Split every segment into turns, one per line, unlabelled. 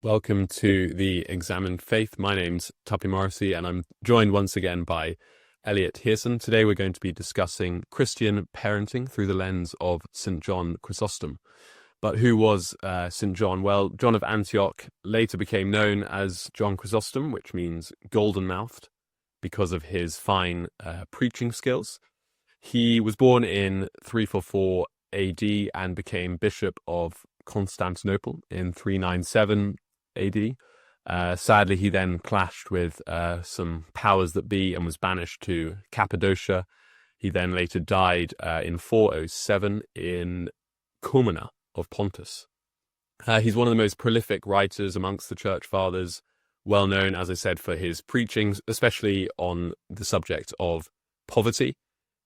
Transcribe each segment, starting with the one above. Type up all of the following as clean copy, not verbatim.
Welcome to the Examined Faith. My name's Tuppy Morrissey, and I'm joined once again by Eliot Hearson. Today we're going to be discussing Christian parenting through the lens of St. John Chrysostom. But who was St. John? Well, John of Antioch later became known as John Chrysostom, which means golden-mouthed, because of his fine preaching skills. He was born in 344 AD and became Bishop of Constantinople in 397 AD. Sadly, he then clashed with some powers that be and was banished to Cappadocia. He then later died in 407 in Cumana of Pontus. He's one of the most prolific writers amongst the Church Fathers, well known, as I said, for his preachings, especially on the subject of poverty.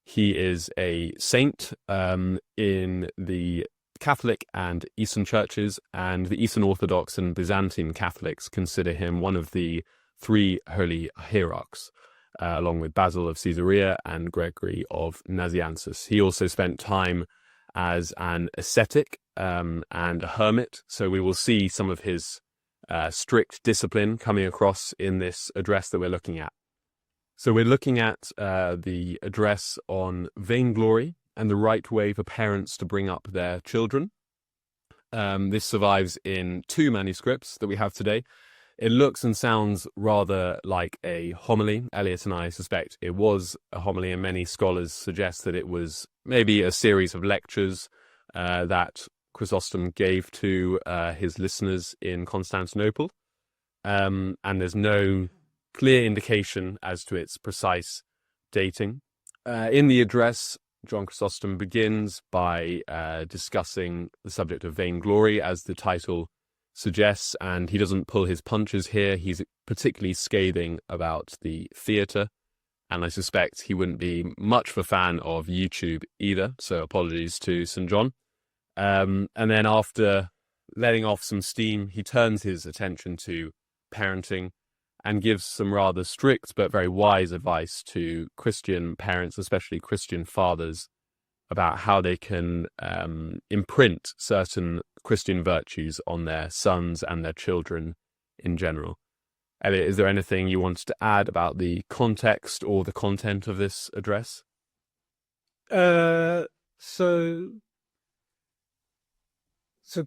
He is a saint in the Catholic and Eastern churches, and the Eastern Orthodox and Byzantine Catholics consider him one of the three holy hierarchs, along with Basil of Caesarea and Gregory of Nazianzus. He also spent time as an ascetic and a hermit, so we will see some of his strict discipline coming across in this address that we're looking at. So we're looking at the address on vainglory and the right way for parents to bring up their children. This survives in two manuscripts that we have today. It looks and sounds rather like a homily. Eliot and I suspect it was a homily, and many scholars suggest that it was maybe a series of lectures that Chrysostom gave to his listeners in Constantinople. And there's no clear indication as to its precise dating. In the address, John Chrysostom begins by discussing the subject of vainglory, as the title suggests, and he doesn't pull his punches here. He's particularly scathing about the theatre, and I suspect he wouldn't be much of a fan of YouTube either, so apologies to St. John. And then after letting off some steam, he turns his attention to parenting and gives some rather strict but very wise advice to Christian parents, especially Christian fathers, about how they can imprint certain Christian virtues on their sons and their children in general. Eliot, is there anything you wanted to add about the context or the content of this address?
So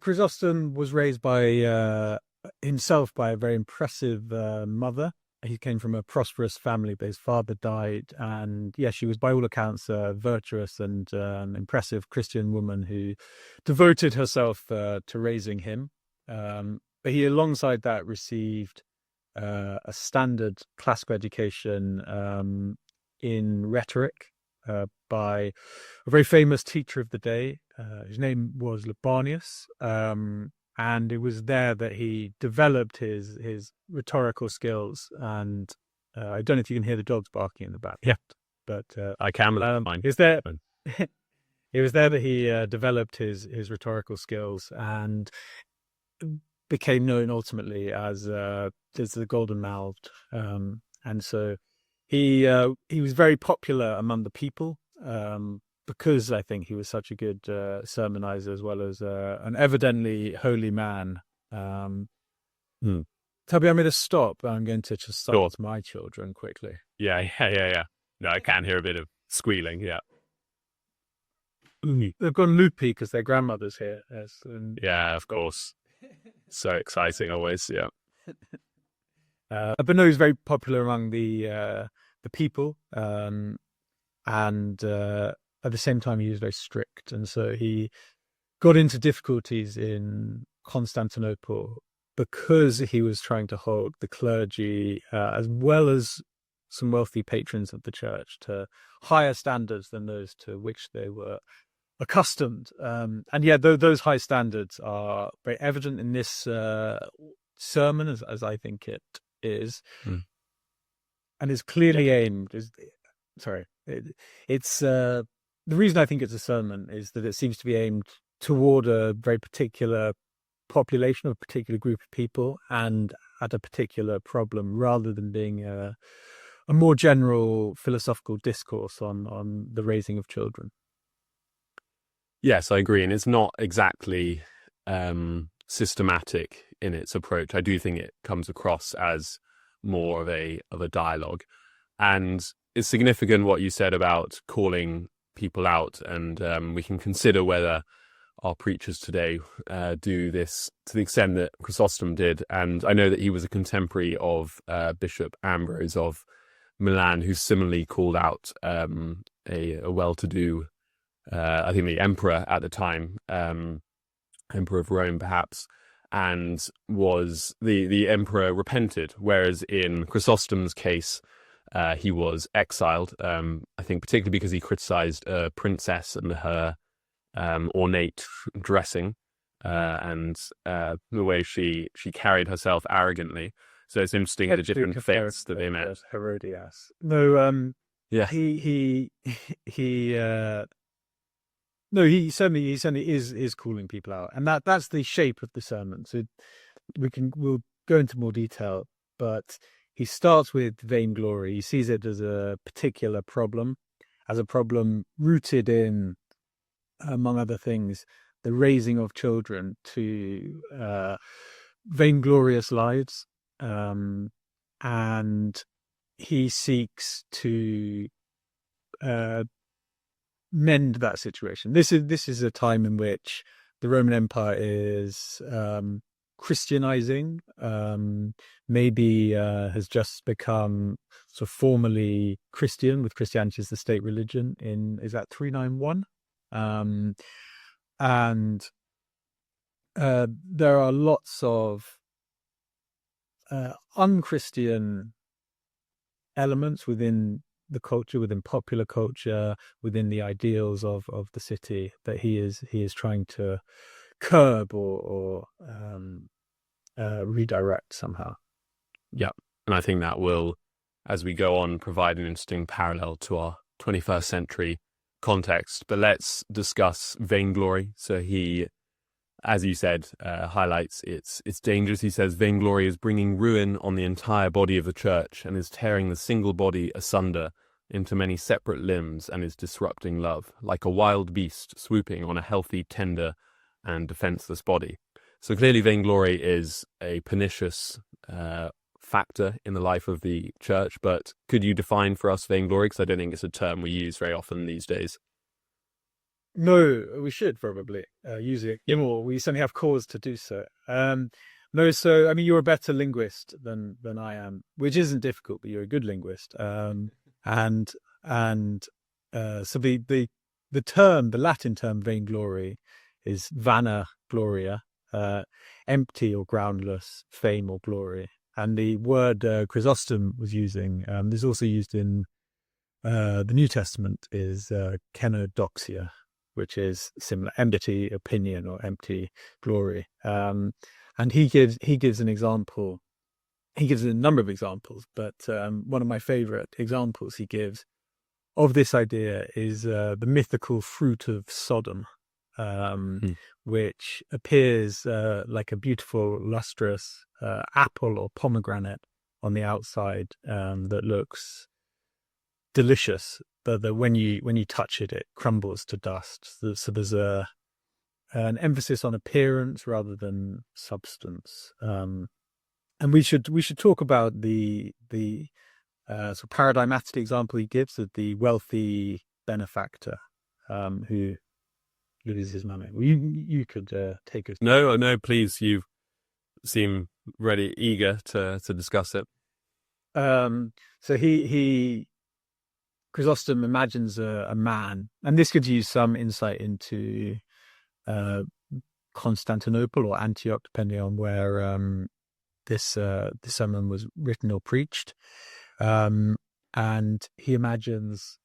Chrysostom was raised by himself by a very impressive mother. He came from a prosperous family, but his father died, and she was by all accounts a virtuous and impressive Christian woman who devoted herself to raising him. But he, alongside that, received a standard classical education in rhetoric by a very famous teacher of the day. His name was Libanius. And it was there that he developed his rhetorical skills. And I don't know if you can hear the dogs barking in the back.
Yeah,
but
I can. Fine.
It was there. It was there that he developed his rhetorical skills and became known ultimately as the golden mouthed. And so he was very popular among the people. Because I think he was such a good sermonizer, as well as an evidently holy man. Tubby, I'm going to stop. I'm going to just start my children quickly.
Yeah. No, I can hear a bit of squealing, yeah.
They've gone loopy because their grandmother's here.
Yeah, of course. So exciting always, yeah.
But no, he's very popular among the people. And at the same time, he was very strict. And so he got into difficulties in Constantinople because he was trying to hold the clergy, as well as some wealthy patrons of the church, to higher standards than those to which they were accustomed. Those high standards are very evident in this sermon, as I think it is. And is clearly aimed... It's the reason I think it's a sermon is that it seems to be aimed toward a very particular population, of a particular group of people, and at a particular problem, rather than being a more general philosophical discourse on the raising of children.
Yes, I agree. And it's not exactly systematic in its approach. I do think it comes across as more of a dialogue, and it's significant what you said about calling people out, and we can consider whether our preachers today do this to the extent that Chrysostom did. And I know that he was a contemporary of Bishop Ambrose of Milan, who similarly called out a well-to-do, I think the emperor at the time, emperor of Rome perhaps, and was the emperor repented, whereas in Chrysostom's case he was exiled, I think particularly because he criticized a princess and her ornate dressing and the way she carried herself arrogantly. So it's interesting the different fates that they met.
Herodias. No,
yeah,
he no, he certainly is calling people out, and that's the shape of the sermon. So we'll go into more detail, but he starts with vainglory. He sees it as a particular problem, as a problem rooted in, among other things, the raising of children to vainglorious lives, and he seeks to mend that situation. This is a time in which the Roman Empire is Christianizing, maybe has just become sort of formally Christian, with Christianity as the state religion is that 391? And there are lots of unchristian elements within the culture, within popular culture, within the ideals of the city that he is trying to curb or redirect somehow.
Yeah, and I think that will, as we go on, provide an interesting parallel to our 21st century context. But let's discuss vainglory. So he, as you said, highlights its dangers. He says vainglory is bringing ruin on the entire body of the church and is tearing the single body asunder into many separate limbs and is disrupting love, like a wild beast swooping on a healthy, tender, and defenseless body. So clearly vainglory is a pernicious factor in the life of the church, but could you define for us vainglory? Because I don't think it's a term we use very often these days.
No, we should probably use it more. We certainly have cause to do so. No, so I mean, you're a better linguist than I am, which isn't difficult, but you're a good linguist. And so the term, the Latin term vainglory, is vana gloria, empty or groundless fame or glory. And the word Chrysostom was using, this is also used in the New Testament, is kenodoxia, which is similar, empty opinion or empty glory. And he gives an example. He gives a number of examples, but one of my favorite examples he gives of this idea is the mythical fruit of Sodom, which appears like a beautiful, lustrous apple or pomegranate on the outside that looks delicious, but when you touch it, it crumbles to dust. So there's an emphasis on appearance rather than substance. And we should talk about the sort of paradigmatic example he gives of the wealthy benefactor who loses his money. Well, you could take us.
No, please. You seem ready, eager to discuss it.
So Chrysostom imagines a man, and this could use some insight into Constantinople or Antioch, depending on where this sermon was written or preached. And he imagines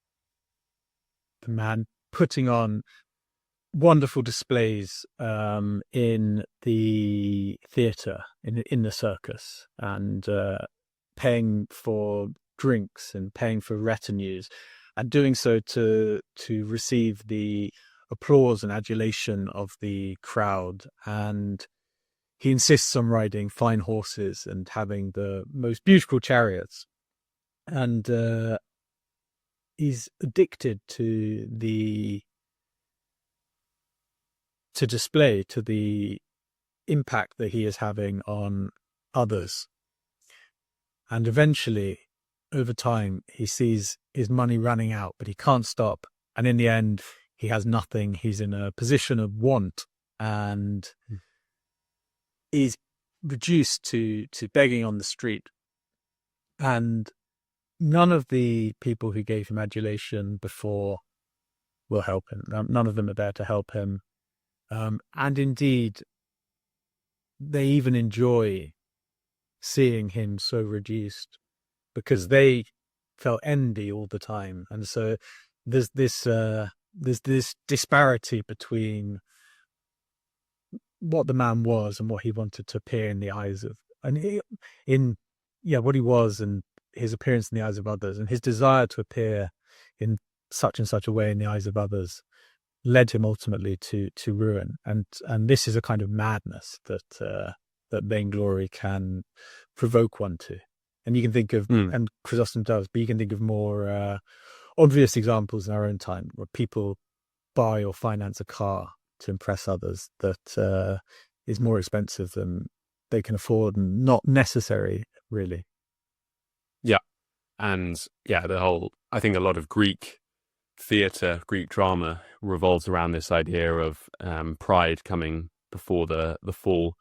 the man putting on wonderful displays in the theatre, in the circus, and paying for drinks and paying for retinues, and doing so to receive the applause and adulation of the crowd. And he insists on riding fine horses and having the most beautiful chariots, and he's addicted to the impact that he is having on others. And eventually, over time, he sees his money running out, but he can't stop. And in the end, he has nothing. He's in a position of want and is reduced to begging on the street. And none of the people who gave him adulation before will help him. None of them are there to help him. And indeed, they even enjoy seeing him so reduced because they felt envy all the time. And so there's this disparity between what the man was and what he wanted to appear in the eyes of, what he was and his appearance in the eyes of others, and his desire to appear in such and such a way in the eyes of others led him ultimately to ruin. And this is a kind of madness that vainglory can provoke one to. And you can think of, and Chrysostom does, but you can think of more obvious examples in our own time where people buy or finance a car to impress others that is more expensive than they can afford and not necessary, really.
Yeah. And yeah, I think a lot of Greek theatre, Greek drama revolves around this idea of pride coming before the fall.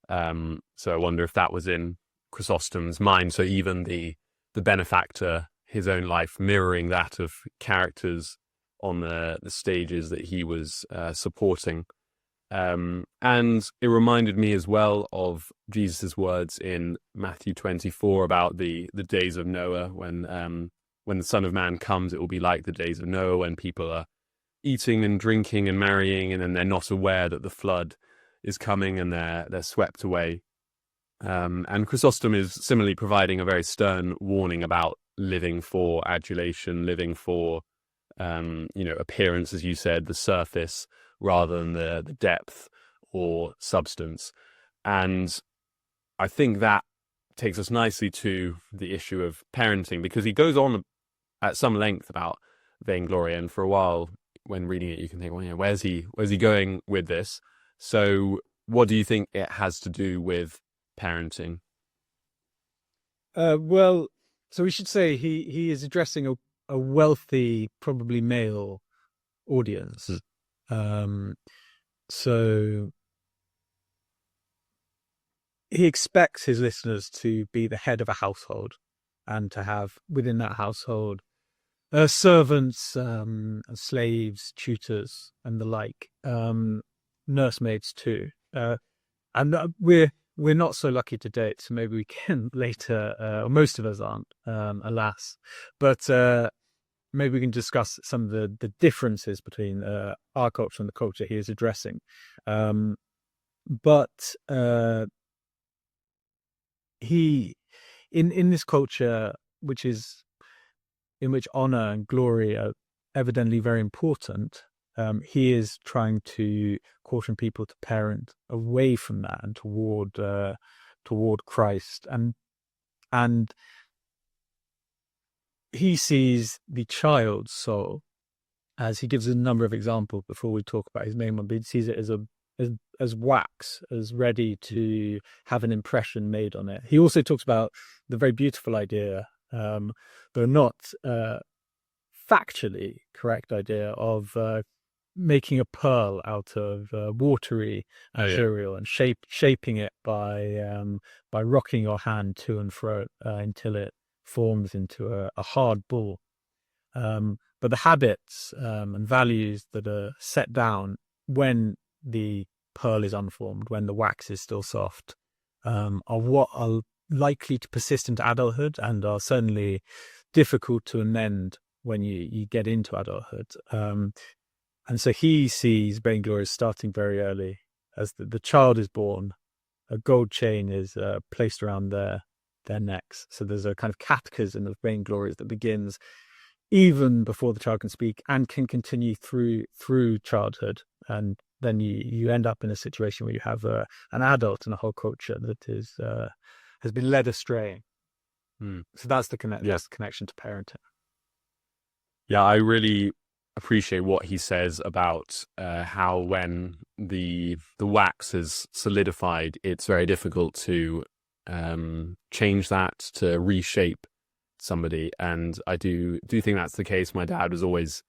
So I wonder if that was in Chrysostom's mind. So even the benefactor, his own life mirroring that of characters on the stages that he was supporting. And it reminded me as well of Jesus's words in Matthew 24 about the days of Noah, when the Son of Man comes, it will be like the days of Noah, when people are eating and drinking and marrying, and then they're not aware that the flood is coming and they're swept away. And Chrysostom is similarly providing a very stern warning about living for adulation, living for appearance, as you said, the surface, rather than the depth or substance. And I think that takes us nicely to the issue of parenting, because he goes on at some length about vainglory, and for a while when reading it you can think, well, where's he going with this? So what do you think it has to do with parenting?
Well, so we should say he is addressing a wealthy, probably male audience. So he expects his listeners to be the head of a household and to have within that household servants, slaves, tutors, and the like, nursemaids too. And we're not so lucky to date, so maybe we can later, or most of us aren't, alas. But maybe we can discuss some of the differences between our culture and the culture he is addressing. But he, in this culture, in which honor and glory are evidently very important, he is trying to caution people to parent away from that and toward Christ, and he sees the child's soul, as he gives a number of examples before we talk about his main one, but he sees it as wax, as ready to have an impression made on it. He also talks about the very beautiful idea, though not factually correct idea, of making a pearl out of watery material and shaping it by rocking your hand to and fro until it forms into a hard ball. But the habits and values that are set down when the pearl is unformed, when the wax is still soft, are what are likely to persist into adulthood and are certainly difficult to amend when you get into adulthood. And so he sees vainglory starting very early. As the child is born, a gold chain is placed around their necks. So there's a kind of catechism of vainglories that begins even before the child can speak and can continue through childhood. And then you end up in a situation where you have an adult in a whole culture that has been led astray. So that's the connection to parenting.
Yeah, I really appreciate what he says about how when the wax has solidified, it's very difficult to change that, to reshape somebody. And I do think that's the case. My dad was always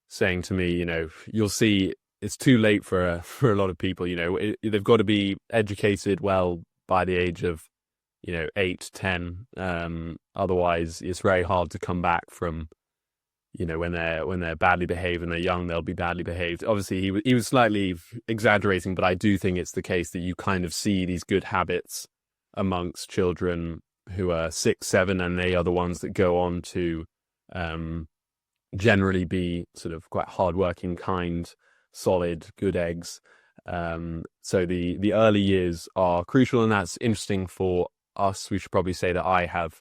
saying to me, you'll see it's too late for a lot of people. They've got to be educated well by the age of 8, 10. Otherwise it's very hard to come back from when they're badly behaved and they're young, they'll be badly behaved. Obviously he was slightly exaggerating, but I do think it's the case that you kind of see these good habits amongst children who are 6, 7, and they are the ones that go on to generally be sort of quite hardworking, kind, solid, good eggs. So the early years are crucial, and that's interesting for us. We should probably say that I have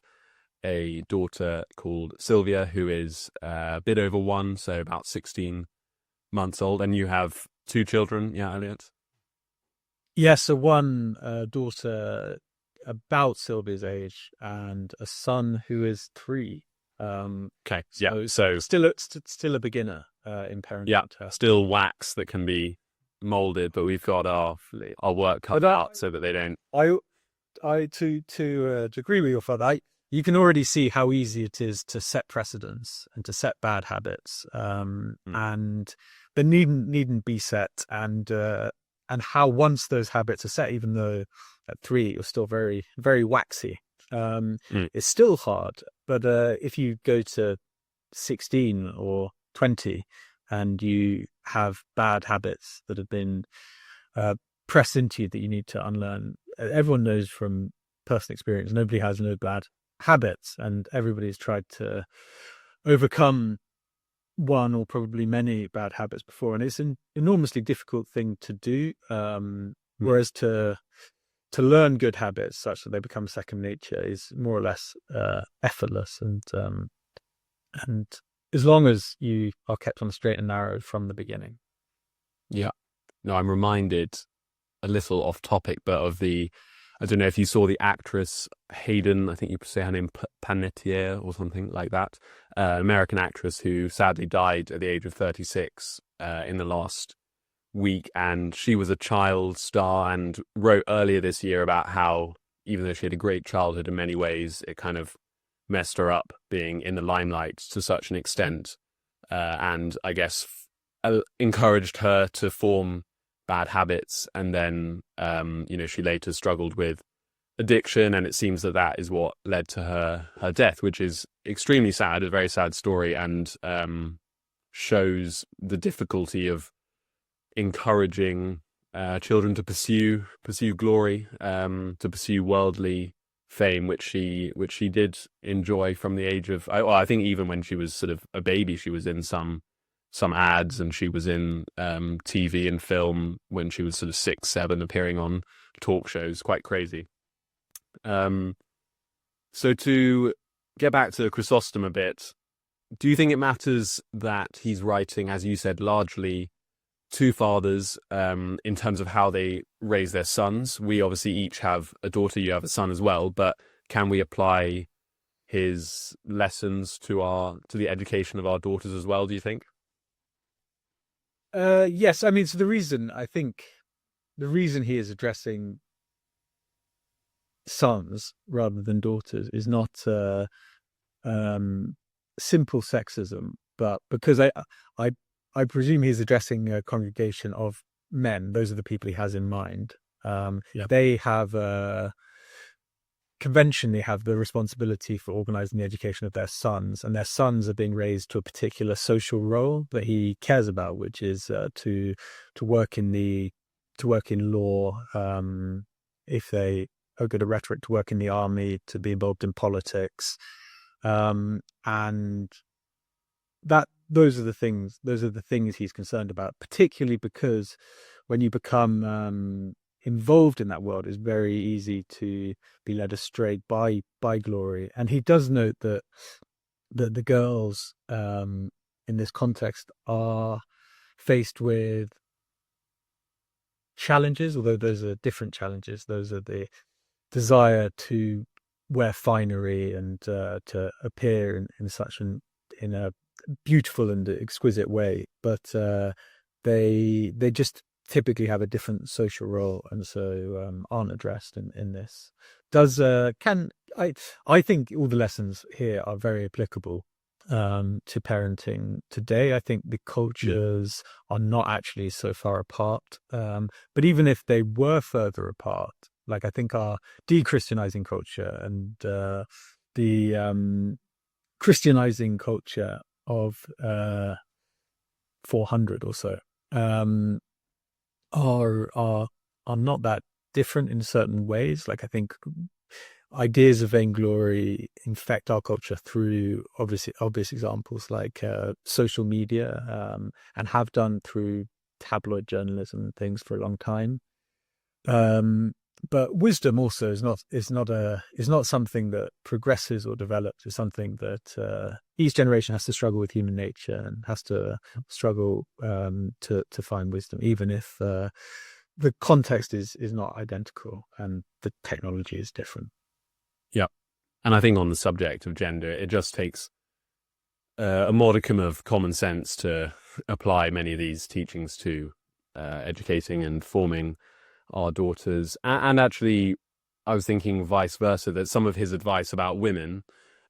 a daughter called Sylvia, who is a bit over 1, so about 16 months old, and you have 2 children, yeah, Eliot?
Yes, so one daughter about Sylvia's age, and a son who is 3.
Okay, yeah, so
still a beginner in parenting.
Yeah, still wax that can be molded, but we've got our work cut out so that they don't.
To agree with your father, you can already see how easy it is to set precedents and to set bad habits, and they needn't be set, and how once those habits are set, even though at 3 you're still very, very waxy, it's still hard. But if you go to 16 or 20 and you have bad habits that have been pressed into you that you need to unlearn, everyone knows from personal experience, nobody has no bad habits, and everybody's tried to overcome one or probably many bad habits before, and it's an enormously difficult thing to do. Whereas to learn good habits such that they become second nature is more or less effortless, and as long as you are kept on the straight and narrow from the beginning.
Yeah, no, I'm reminded a little off topic, but of I don't know if you saw the actress Hayden, I think you say her name Panettiere or something like that, American actress who sadly died at the age of 36 in the last week. And she was a child star and wrote earlier this year about how, even though she had a great childhood in many ways, it kind of messed her up being in the limelight to such an extent. And I guess encouraged her to form bad habits, and then she later struggled with addiction, and it seems that is what led to her death, which is extremely sad, a very sad story, and shows the difficulty of encouraging children to pursue glory, to pursue worldly fame, which she did enjoy from the age of, I think even when she was sort of a baby, she was in some ads, and she was in TV and film when she was sort of 6, 7, appearing on talk shows. Quite crazy. So to get back to Chrysostom a bit, do you think it matters that he's writing, as you said, largely to fathers in terms of how they raise their sons? We obviously each have a daughter, you have a son as well, but can we apply his lessons to the education of our daughters as well, do you think?
Yes, I mean, so the reason he is addressing sons rather than daughters is not simple sexism, but because I presume he's addressing a congregation of men. Those are the people he has in mind. They have conventionally have the responsibility for organizing the education of their sons, and their sons are being raised to a particular social role that he cares about, which is to work in law, if they are good at rhetoric, to work in the army, to be involved in politics, and those are the things he's concerned about, particularly because when you become involved in that world, it's very easy to be led astray by glory. And he does note that the girls in this context are faced with challenges, although those are different challenges. Those are the desire to wear finery and to appear in beautiful and exquisite way, but they just typically have a different social role, and so aren't addressed in this. I think all the lessons here are very applicable to parenting today. I think the cultures are not actually so far apart, but even if they were further apart, like I think our de-Christianizing culture and the Christianizing culture of 400 or so are not that different in certain ways. Like I think ideas of vainglory infect our culture through obvious examples like social media, and have done through tabloid journalism and things for a long time. But wisdom also is not something that progresses or develops. It's something that each generation has to struggle with human nature and has to struggle to find wisdom, even if the context is not identical and the technology is different.
Yeah. And I think on the subject of gender, it just takes a modicum of common sense to apply many of these teachings to educating and forming our daughters. And actually, I was thinking vice versa, that some of his advice about women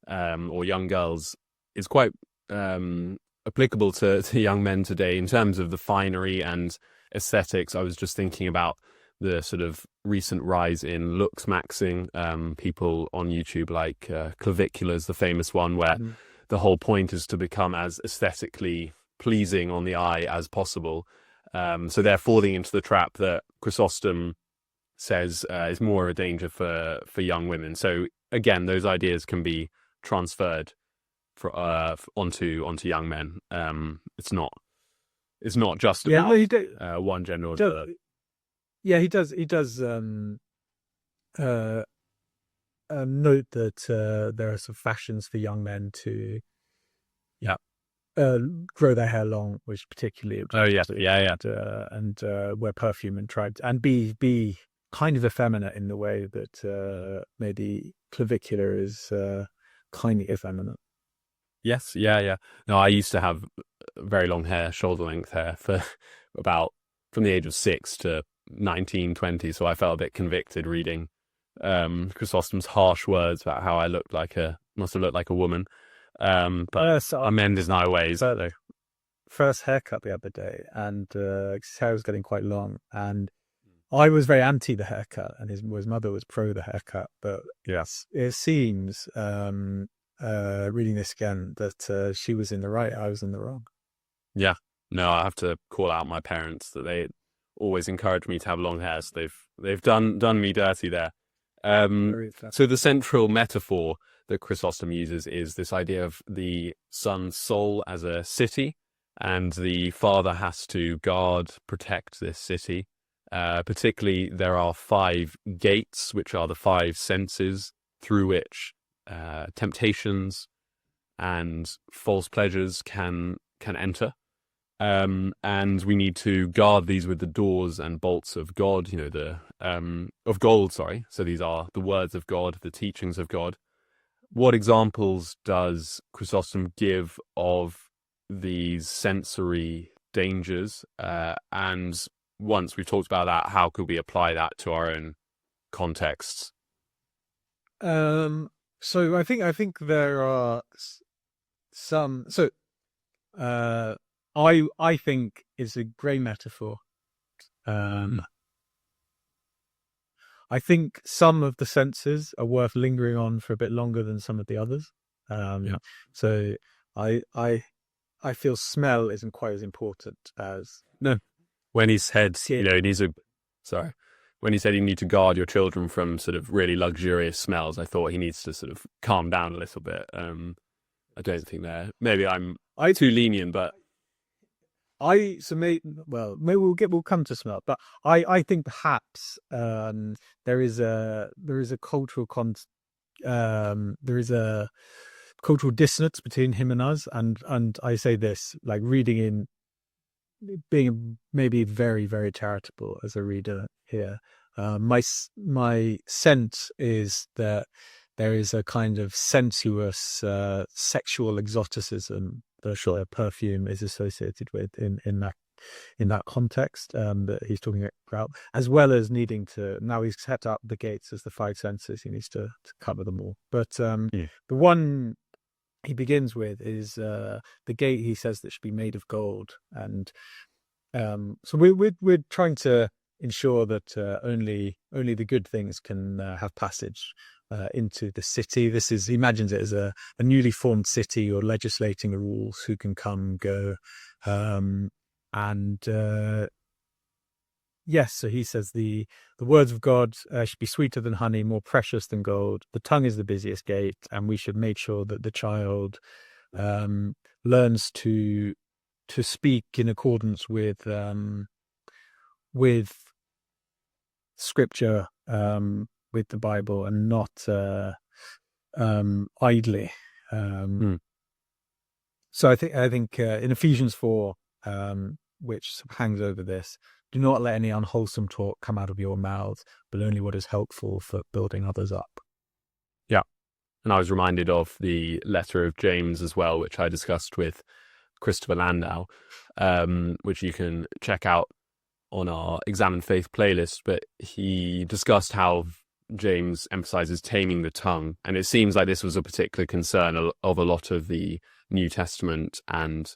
or young girls is quite applicable to young men today in terms of the finery and aesthetics. I was just thinking about the sort of recent rise in looks maxing, people on YouTube like Clavicula's the famous one, where the whole point is to become as aesthetically pleasing on the eye as possible. So they're falling into the trap that Chrysostom says is more a danger for young women. So again, those ideas can be transferred onto young men. It's not just about one gender or the other.
Yeah, he does note that there are some fashions for young men to grow their hair long, which particularly and wear perfume and try and be kind of effeminate in the way that maybe Clavicula is kindly effeminate.
Yes, yeah. No, I used to have very long hair, shoulder length hair, for from the age of 6 to 19, 20. So I felt a bit convicted reading Chrysostom's harsh words about how I must have looked like a woman. But I mend no ways.
First haircut the other day, and his hair was getting quite long, and I was very anti the haircut, and his mother was pro the haircut. But
yes,
it seems reading this again that she was in the right, I was in the wrong.
Yeah, no, I have to call out my parents that they always encourage me to have long hair. So they've done me dirty there. So the central metaphor that Chrysostom uses is this idea of the son's soul as a city, and the father has to guard, protect this city. Particularly, there are 5 gates, which are the 5 senses through which temptations and false pleasures can enter. And we need to guard these with the doors and bolts of God, of gold, sorry. So these are the words of God, the teachings of God. What examples does Chrysostom give of these sensory dangers? And once we've talked about that, how could we apply that to our own contexts?
So I think there are some. So I think it's a great metaphor. I think some of the senses are worth lingering on for a bit longer than some of the others. So I feel smell isn't quite as important as
when he said when he said you need to guard your children from sort of really luxurious smells, I thought he needs to sort of calm down a little bit. I don't think maybe I'm too lenient, but
maybe we'll come to smell, but I think perhaps there is a cultural cultural dissonance between him and us, and I say this like reading in, being maybe very, very charitable as a reader here. My sense is that there is a kind of sensuous sexual exoticism the perfume is associated with in that context that he's talking about, as well as needing to, now he's set up the gates as the five senses, he needs to cover them all. But the one he begins with is the gate, he says, that should be made of gold. And so we're trying to ensure that only the good things can have passage into the city. He imagines it as a newly formed city. You're legislating the rules, who can come, go. Yes, so he says the words of God should be sweeter than honey, more precious than gold. The tongue is the busiest gate, and we should make sure that the child learns to speak in accordance with Scripture, with the Bible, and not idly. So I think in Ephesians 4, which hangs over this, do not let any unwholesome talk come out of your mouths, but only what is helpful for building others up.
Yeah. And I was reminded of the letter of James as well, which I discussed with Christopher Landau, which you can check out on our Examined Faith playlist. But he discussed how James emphasizes taming the tongue. And it seems like this was a particular concern of a lot of the New Testament and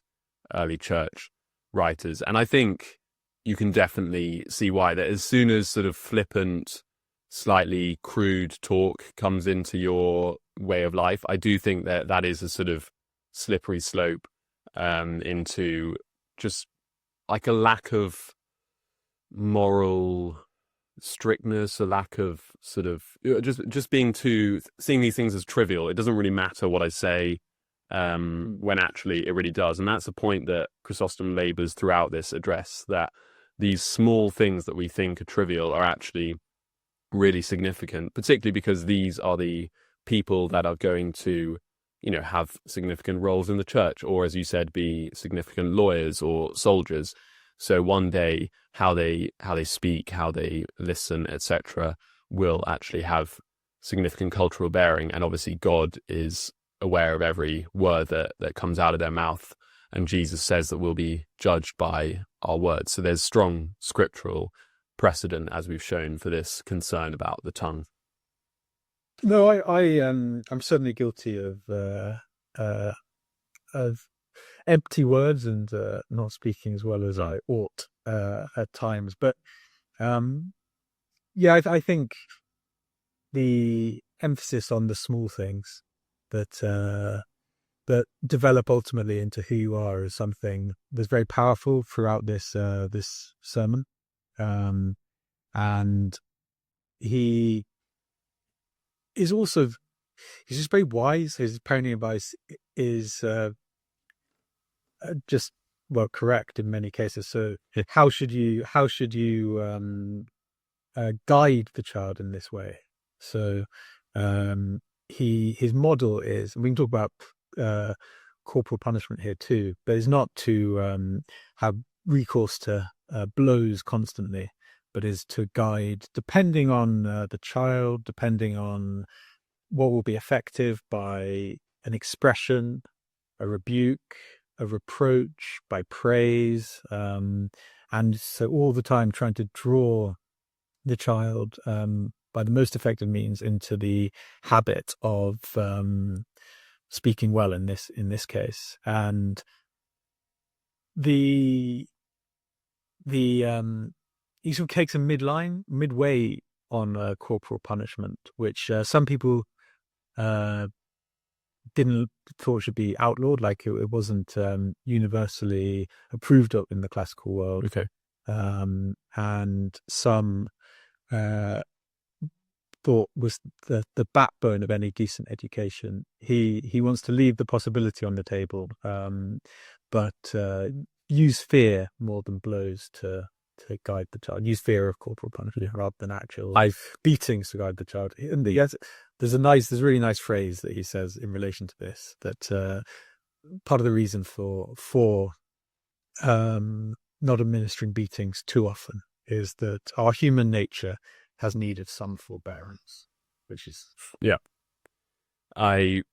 early church writers. And I think you can definitely see why, that as soon as sort of flippant, slightly crude talk comes into your way of life, I do think that is a sort of slippery slope into just like a lack of moral strictness, a lack of sort of just seeing these things as trivial. It doesn't really matter what I say, when actually it really does. And that's a point that Chrysostom labors throughout this address, that these small things that we think are trivial are actually really significant, particularly because these are the people that are going to, have significant roles in the church, or, as you said, be significant lawyers or soldiers. So one day, how they speak, how they listen, etc., will actually have significant cultural bearing. And obviously, God is aware of every word that comes out of their mouth. And Jesus says that we'll be judged by our words. So there's strong scriptural precedent, as we've shown, for this concern about the tongue.
No, I'm certainly guilty of empty words and not speaking as well as I ought at times. But I think the emphasis on the small things that develop ultimately into who you are is something that's very powerful throughout this sermon. And he is also, he's just very wise. His parenting advice is just, correct in many cases. So how should you guide the child in this way? So his model is, we can talk about corporal punishment here too, but it's not to have recourse to blows constantly, but is to guide, depending on the child, depending on what will be effective, by an expression, a rebuke, a reproach, by praise, and so all the time trying to draw the child by the most effective means into the habit of speaking well in this case. And he sort of takes a midway on corporal punishment, which some people didn't thought should be outlawed, like it wasn't universally approved of in the classical world.
Okay.
And some thought was the backbone of any decent education. He wants to leave the possibility on the table, but use fear more than blows to guide the child. Use fear of corporal punishment rather than actual beatings to guide the child. There's a really nice phrase that he says in relation to this, that part of the reason for not administering beatings too often is that our human nature has need of some forbearance, which is...
Yeah. I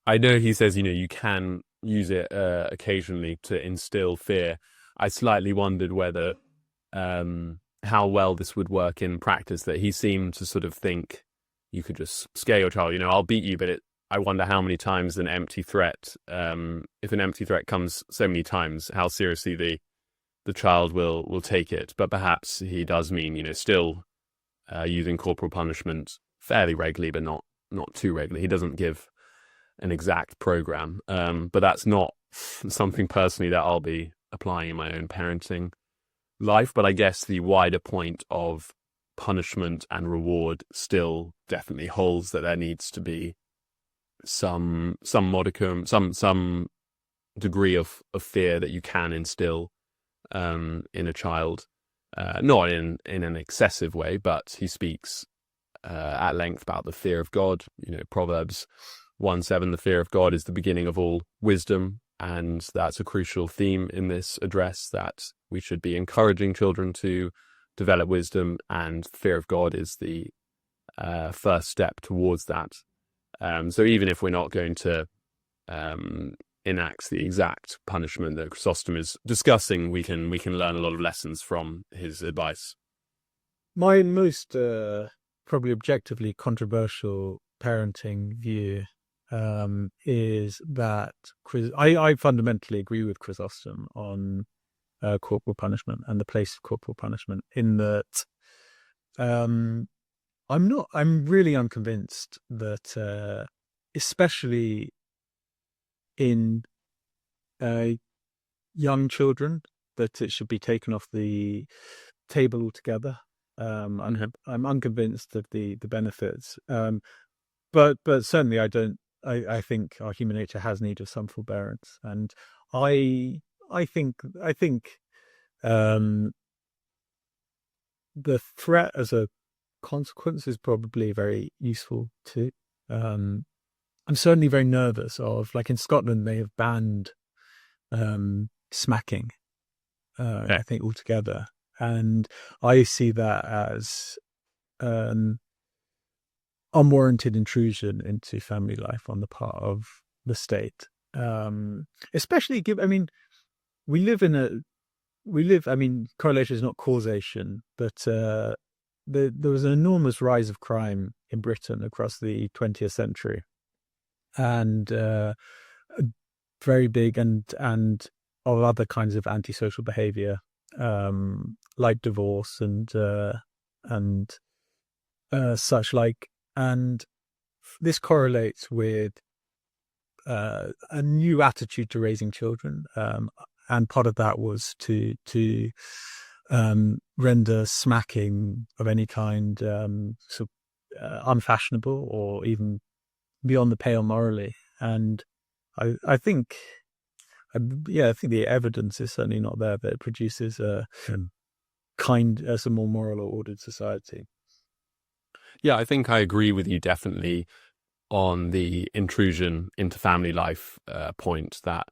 know he says, you can use it occasionally to instill fear. I slightly wondered whether how well this would work in practice, that he seemed to sort of think you could just scare your child, I'll beat you, but I wonder how many times an empty threat, if an empty threat comes so many times, how seriously the child will take it. But perhaps he does mean, still using corporal punishment fairly regularly, but not too regularly. He doesn't give an exact program, but that's not something personally that I'll be applying in my own parenting life. But I guess the wider point of punishment and reward still definitely holds, that there needs to be some modicum, some degree of fear that you can instill in a child, not in an excessive way. But he speaks at length about the fear of God. Proverbs 1:7, the fear of God is the beginning of all wisdom. And that's a crucial theme in this address, that we should be encouraging children to develop wisdom, and fear of God is the first step towards that. So even if we're not going to enact the exact punishment that Chrysostom is discussing, we can learn a lot of lessons from his advice.
My most probably objectively controversial parenting view is that I fundamentally agree with Chrysostom on corporal punishment and the place of corporal punishment, in that I'm really unconvinced that especially in young children, that it should be taken off the table altogether. I'm unconvinced of the benefits, but certainly I think our human nature has need of some forbearance, and I think the threat as a consequence is probably very useful too. I'm certainly very nervous of, like in Scotland, they have banned smacking, I think, altogether, and I see that as unwarranted intrusion into family life on the part of the state, especially correlation is not causation, but there was an enormous rise of crime in Britain across the 20th century, and very big and of other kinds of antisocial behavior, like divorce and such like. And this correlates with a new attitude to raising children, and part of that was to render smacking of any kind unfashionable, or even beyond the pale morally. And I think the evidence is certainly not there that it produces a more moral or ordered society.
Yeah, I think I agree with you definitely on the intrusion into family life point, that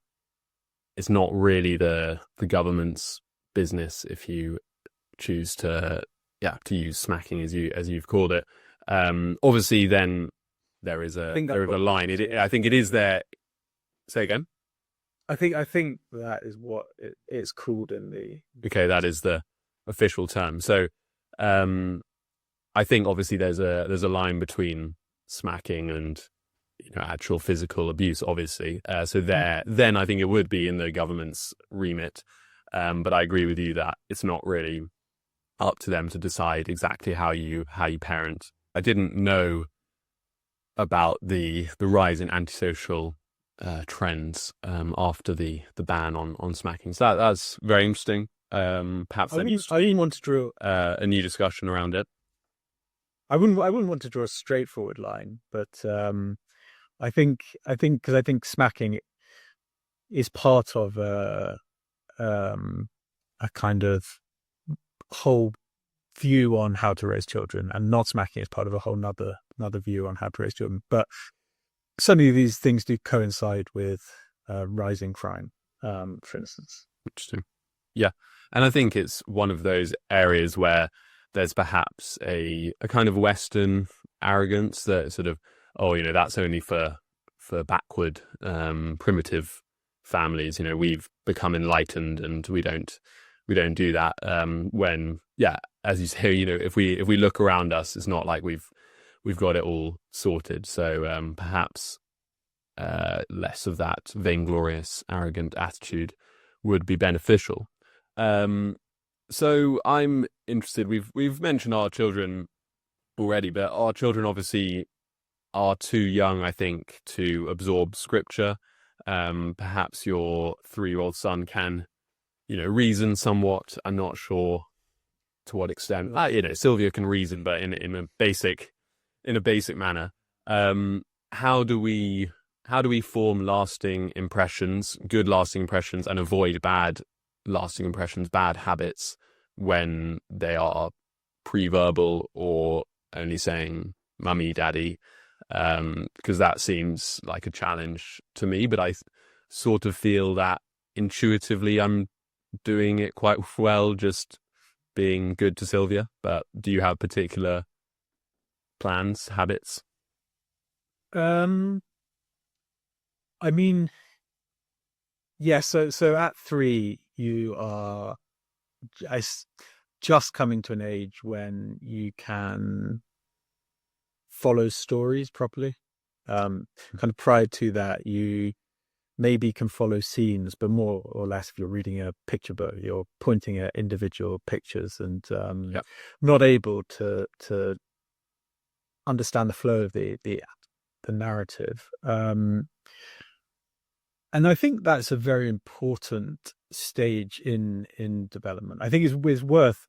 it's not really the government's business if you choose to use smacking as you've called it. Obviously, then there is a line. I think it is there. Say again.
I think that is what it's called in the.
Okay, that is the official term. So, I think obviously there's a line between smacking and actual physical abuse, obviously. So then I think it would be in the government's remit. But I agree with you that it's not really up to them to decide exactly how you parent. I didn't know about the rise in antisocial trends after the ban on smacking. So that's very interesting. Perhaps
I didn't want to draw
a new discussion around it.
I wouldn't want to draw a straightforward line, but I think smacking is part of a kind of whole view on how to raise children, and not smacking is part of a whole another view on how to raise children. But certainly these things do coincide with rising crime, for instance.
Interesting. Yeah, and I think it's one of those areas where there's perhaps a kind of Western arrogance that sort of, that's only for backward, primitive families. We've become enlightened, and we don't do that. When, yeah, as you say, if we look around us, it's not like we've got it all sorted. So perhaps less of that vainglorious, arrogant attitude would be beneficial. So I'm interested. We've mentioned our children already, but our children obviously are too young, I think, to absorb scripture. Perhaps your 3-year-old son can, reason somewhat. I'm not sure to what extent. Sylvia can reason, but in a basic manner. How do we form lasting impressions, good lasting impressions, and avoid bad lasting impressions, bad habits, when they are pre-verbal or only saying mummy, daddy? Because that seems like a challenge to me, but I sort of feel that intuitively I'm doing it quite well, just being good to Sylvia. But do you have particular plans, habits?
I mean, yeah. So at 3, you are just coming to an age when you can follow stories properly. Kind of prior to that, you maybe can follow scenes, but more or less, if you're reading a picture book, you're pointing at individual pictures and not able to understand the flow of the narrative. And I think that's a very important stage in development. I think it's worth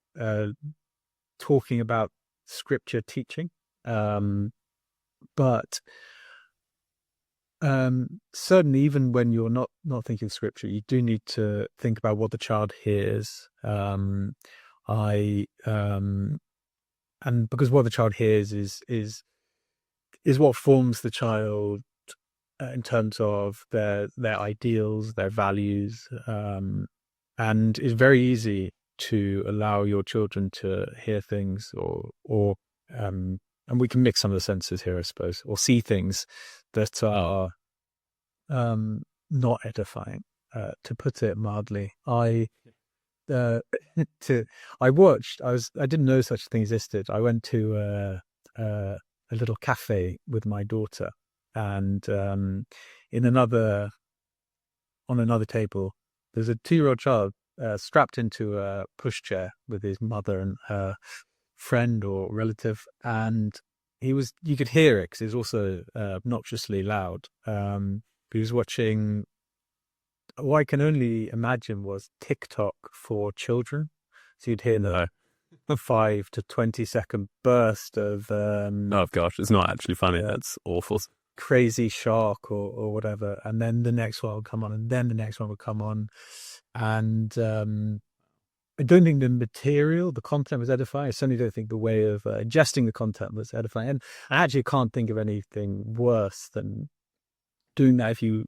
talking about scripture teaching, but certainly, even when you're not thinking scripture, you do need to think about what the child hears. And because what the child hears is what forms the child in terms of their ideals, their values, and it's very easy to allow your children to hear things or and we can mix some of the senses here, I suppose, or see things that are not edifying, to put it mildly. I didn't know such a thing existed. I went to a little cafe with my daughter, and on another table, there's a 2-year-old child strapped into a pushchair with his mother and her friend or relative, and you could hear it because it was also obnoxiously loud. He was watching what I can only imagine was TikTok for children. So you'd hear the 5 to 20-second burst of
Oh gosh, it's not actually funny. That's awful.
Crazy shark or whatever, and then the next one would come on, and then the next one would come on, and I don't think the content was edifying. I certainly don't think the way of ingesting the content was edifying, and I actually can't think of anything worse than doing that if you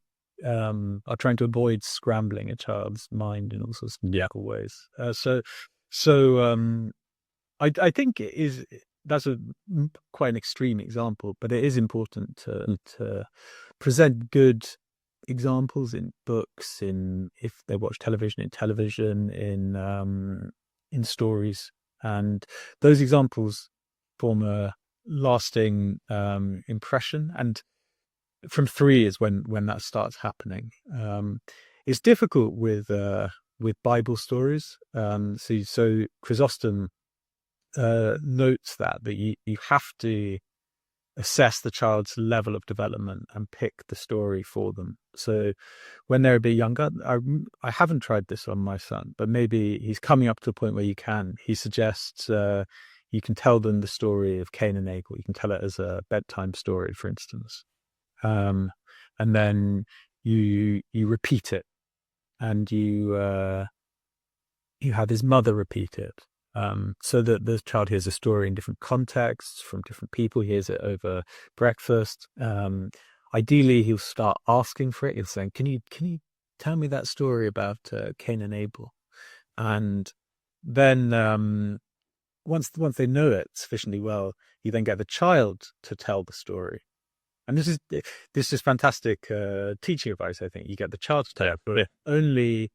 are trying to avoid scrambling a child's mind in all sorts of difficult ways. I think that's quite an extreme example, but it is important to present good examples in books, if they watch television, in stories, and those examples form a lasting impression. And from 3 is when that starts happening. It's difficult with Bible stories. So Chrysostom notes that you have to assess the child's level of development and pick the story for them. So when they're a bit younger, I haven't tried this on my son, but maybe he's coming up to a point where he suggests you can tell them the story of Cain and Abel. You can tell it as a bedtime story, for instance. And then you repeat it, and you have his mother repeat it. So that the child hears a story in different contexts from different people. He hears it over breakfast. Ideally, he'll start asking for it. He'll say, "Can you tell me that story about Cain and Abel?" And then once they know it sufficiently well, you then get the child to tell the story. and this is fantastic teaching advice. I think you get the child to tell, but
Yeah.
only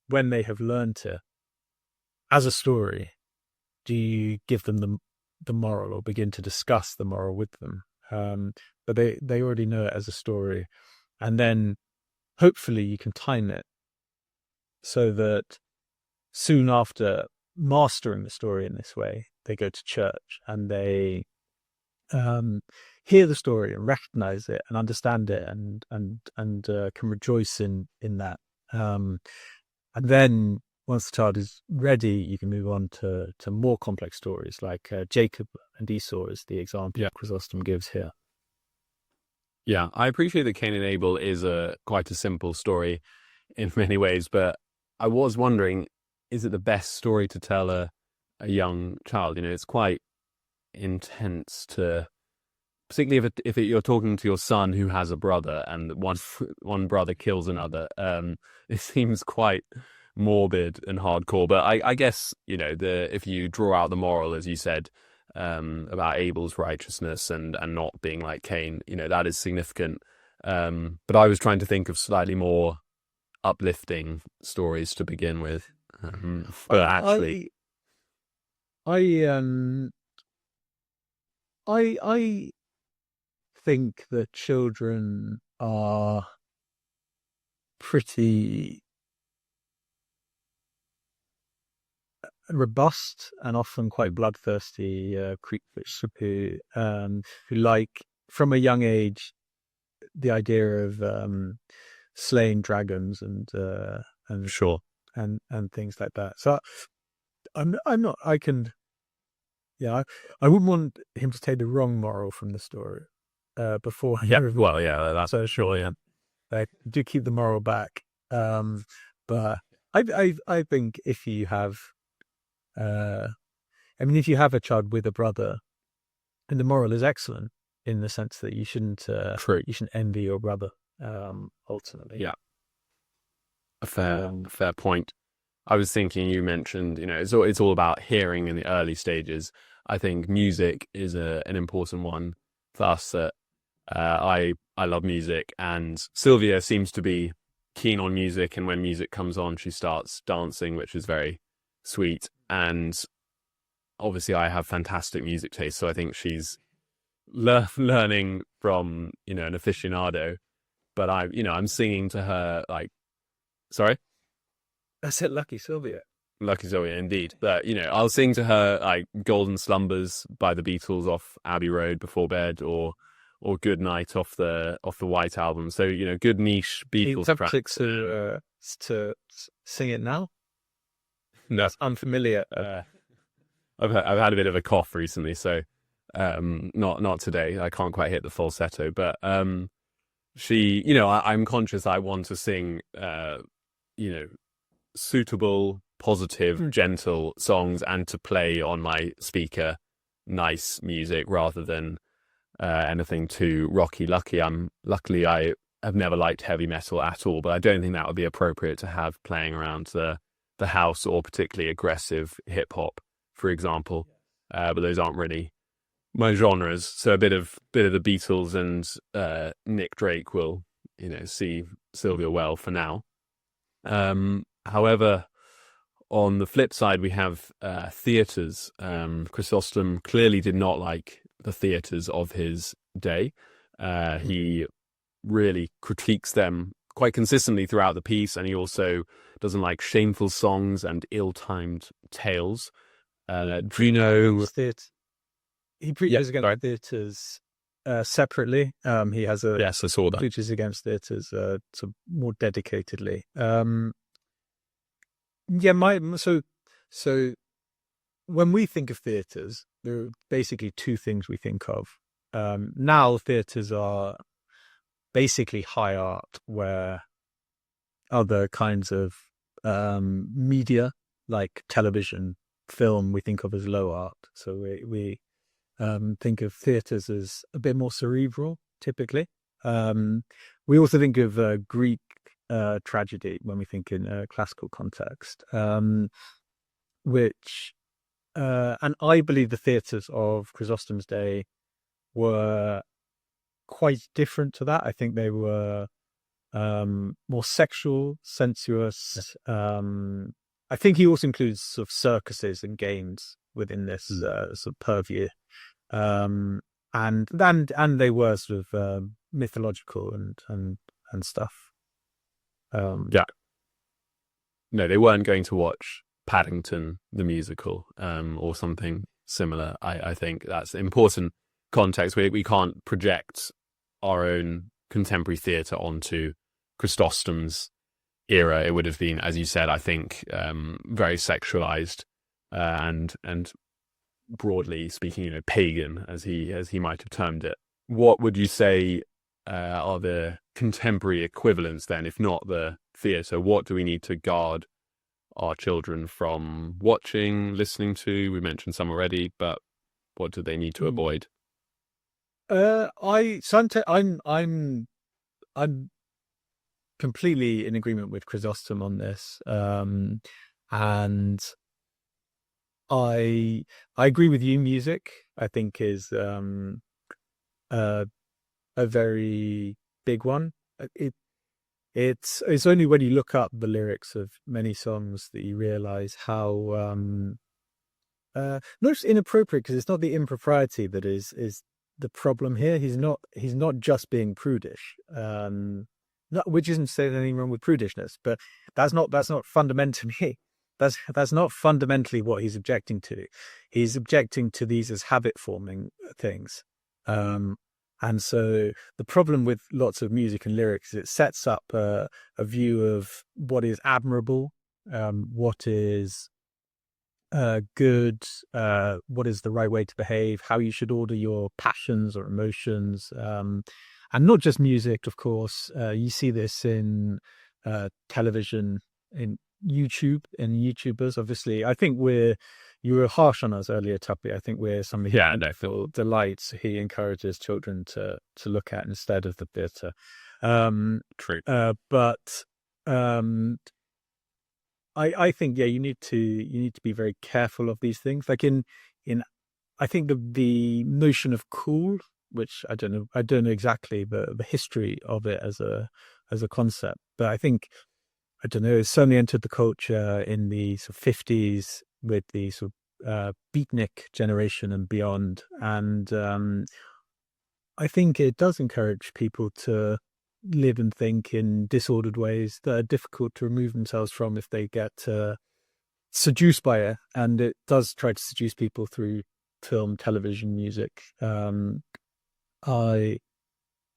when they have learned it as a story do you give them the moral or begin to discuss the moral with them. But they already know it as a story, and then hopefully you can time it so that soon after mastering the story in this way, they go to church and they hear the story and recognize it and understand it and can rejoice in that. And then once the child is ready, you can move on to more complex stories like Jacob and Esau is the example Chrysostom gives here.
Yeah, I appreciate that Cain and Abel is quite a simple story in many ways, but I was wondering, is it the best story to tell a young child? It's quite intense to, particularly if you're talking to your son who has a brother and one brother kills another. It seems quite morbid and hardcore, but I guess if you draw out the moral, as you said, about Abel's righteousness and not being like Cain, that is significant. But I was trying to think of slightly more uplifting stories to begin with. But actually,
I think that children are pretty robust and often quite bloodthirsty creatures who like from a young age the idea of slaying dragons and
sure,
and things like that. So I'm not. I can. Yeah, I wouldn't want him to take the wrong moral from the story before.
Yeah, well, yeah, that's so sure. Yeah,
I do keep the moral back. But I think if you have, if you have a child with a brother, and the moral is excellent in the sense that you shouldn't envy your brother. Ultimately,
yeah, a fair point. I was thinking, you mentioned, it's all about hearing in the early stages. I think music is an important one for us. I love music, and Sylvia seems to be keen on music, and when music comes on, she starts dancing, which is very sweet. And obviously, I have fantastic music taste, so I think she's learning from an aficionado. But I'm singing to her like, sorry.
I said lucky Sylvia.
Lucky Sylvia, indeed. But I'll sing to her like "Golden Slumbers" by the Beatles off Abbey Road before bed, or "Good Night" off the White Album. So good niche Beatles.
To sing it now.
No,
it's unfamiliar.
I've had a bit of a cough recently, so not today. I can't quite hit the falsetto, but she, I'm conscious I want to sing, suitable, positive, gentle songs, and to play on my speaker nice music rather than anything too rocky. Luckily I have never liked heavy metal at all, but I don't think that would be appropriate to have playing around the house, or particularly aggressive hip hop, for example. But those aren't really my genres. So a bit of the Beatles and Nick Drake will see Sylvia well for now. However, on the flip side, we have theatres. Chrysostom clearly did not like the theatres of his day. He really critiques them quite consistently throughout the piece, and he also doesn't like shameful songs and ill-timed tales. Do you know?
He preaches against theatres separately. He has
yes, I saw that.
Preaches against theatres more dedicatedly. So when we think of theatres, there are basically two things we think of. Now theatres are basically high art, where other kinds of media like television, film, we think of as low art. So we think of theatres as a bit more cerebral, typically. We also think of Greek tragedy when we think in a classical context, which and I believe the theatres of Chrysostom's day were quite different to that. I think they were more sexual, sensuous. I think he also includes sort of circuses and games within this sort of purview. And they were sort of mythological and stuff.
Yeah. No, they weren't going to watch Paddington the musical, or something similar. I think that's important context. We can't project our own contemporary theatre onto Chrysostom's era. It would have been, as you said, I think, very sexualized, and broadly speaking, pagan, as he might have termed it. What would you say are the contemporary equivalents then, if not the theatre? What do we need to guard our children from watching, listening to? We mentioned some already, but what do they need to avoid?
I'm completely in agreement with Chrysostom on this, and I agree with you. Music, I think, is a very big one. It's only when you look up the lyrics of many songs that you realize how not just inappropriate, because it's not the impropriety that is the problem here. He's not just being prudish, which isn't saying anything wrong with prudishness, but that's not fundamentally that's not fundamentally what he's objecting to. He's objecting to these as habit forming things. And so the problem with lots of music and lyrics is it sets up a view of what is admirable, what is good, what is the right way to behave, how you should order your passions or emotions, and not just music, of course. You see this in television, in YouTube, and YouTubers. Obviously, I think you were harsh on us earlier, Tuppy. I think we're some of the delights he encourages children to look at instead of the theatre.
True.
But I think, you need to be very careful of these things. Like in I think the notion of cool, which I don't know exactly the history of it as a concept, but I think, I don't know, it certainly entered the culture in the sort of 50s with the sort of beatnik generation and beyond. And I think it does encourage people to live and think in disordered ways that are difficult to remove themselves from if they get seduced by it. And it does try to seduce people through film, television, music.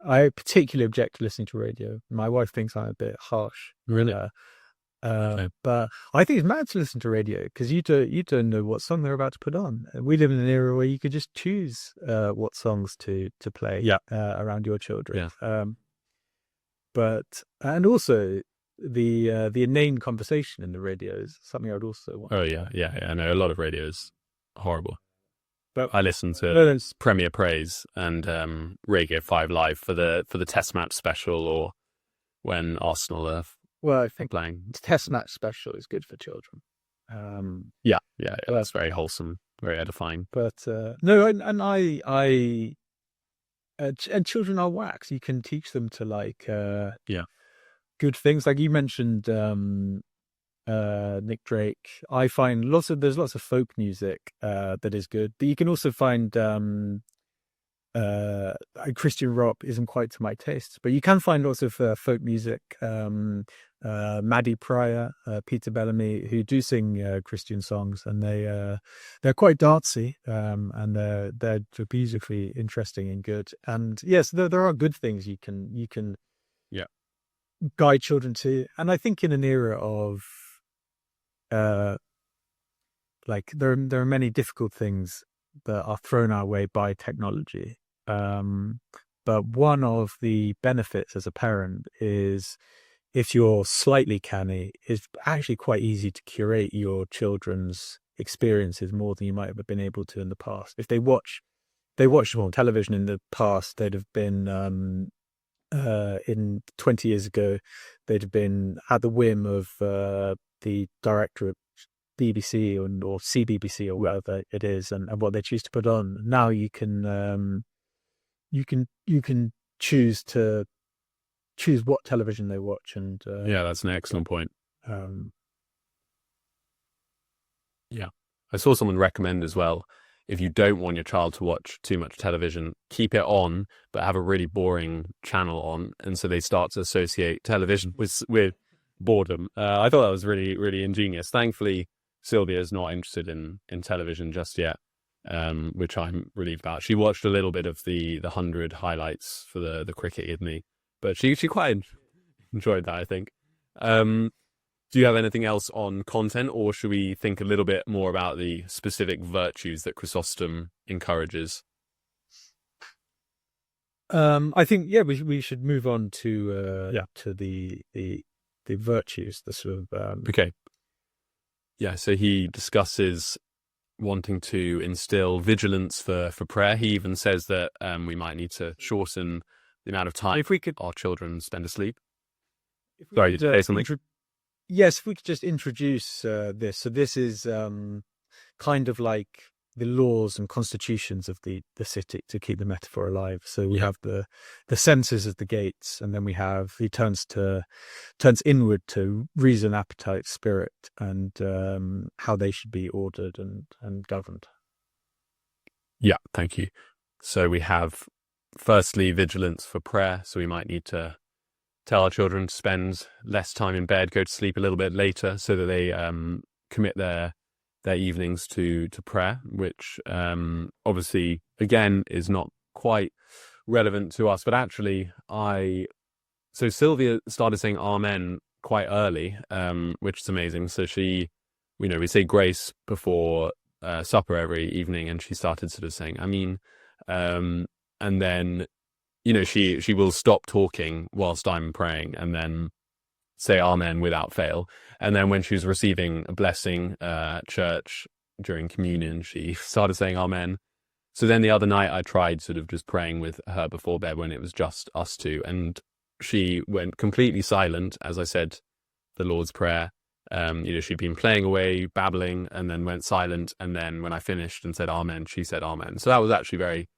I particularly object to listening to radio. My wife thinks I'm a bit harsh.
Really?
Okay. But I think it's mad to listen to radio, because you don't know what song they're about to put on. We live in an era where you could just choose what songs to play around your children.
Yeah.
But and also the inane conversation in the radio is something I would also want.
Oh yeah. I know a lot of radio is horrible.
But
I listen to Premier Praise and Radio 5 Live for the Test match special, or when Arsenal are
I think
playing.
Test match special is good for children.
Yeah, that's very wholesome, very edifying.
But no, and and children are wax. You can teach them to like good things. Like you mentioned Nick Drake. I find there's lots of folk music that is good, but you can also find Christian rock isn't quite to my taste, but you can find lots of folk music. Maddie Pryor, Peter Bellamy, who do sing Christian songs, and they're quite dancey, and they're musically interesting and good. And yes, there are good things you can guide children to. And I think in an era of like there are many difficult things that are thrown our way by technology, but one of the benefits as a parent is, if you're slightly canny, it's actually quite easy to curate your children's experiences more than you might have been able to in the past. If they watched more television in the past, they'd have been in 20 years ago, they'd have been at the whim of the director at BBC or CBBC or whatever it is, and what they choose to put on. Now you can you can choose what television they watch, and
Yeah, that's an excellent point.
um,
Yeah. I saw someone recommend as well, if you don't want your child to watch too much television, keep it on, but have a really boring channel on. And so they start to associate television with boredom. I thought that was really, really ingenious. Thankfully, Sylvia is not interested in television just yet, which I'm relieved about. She watched a little bit of the 100 highlights for the cricket with me, but she quite enjoyed that, I think. Do you have anything else on content, or should we think a little bit more about the specific virtues that Chrysostom encourages?
I think we should move on to the virtues, the sort of
Okay. Yeah, so he discusses wanting to instill vigilance for prayer. He even says that we might need to shorten the amount of time
if we could
our children spend asleep.
if we
Sorry,
could,
did you say something?
yes, if we could just introduce this. So this is kind of like the laws and constitutions of the city, to keep the metaphor alive. So we have the senses of the gates, and then he turns inward to reason, appetite, spirit, and how they should be ordered and governed.
Yeah, thank you. So we have firstly vigilance for prayer. So we might need to tell our children to spend less time in bed, go to sleep a little bit later, so that they commit their evenings to prayer, which obviously again is not quite relevant to us. But actually, so Sylvia started saying Amen quite early, which is amazing. So we say grace before supper every evening, and she started sort of saying Amen, and then she will stop talking whilst I'm praying, and then say Amen without fail. And then when she was receiving a blessing at church during communion, she started saying Amen. So then the other night I tried sort of just praying with her before bed when it was just us two, and she went completely silent as I said the Lord's Prayer. She'd been playing away, babbling, and then went silent. And then when I finished and said Amen, she said Amen. So that was actually very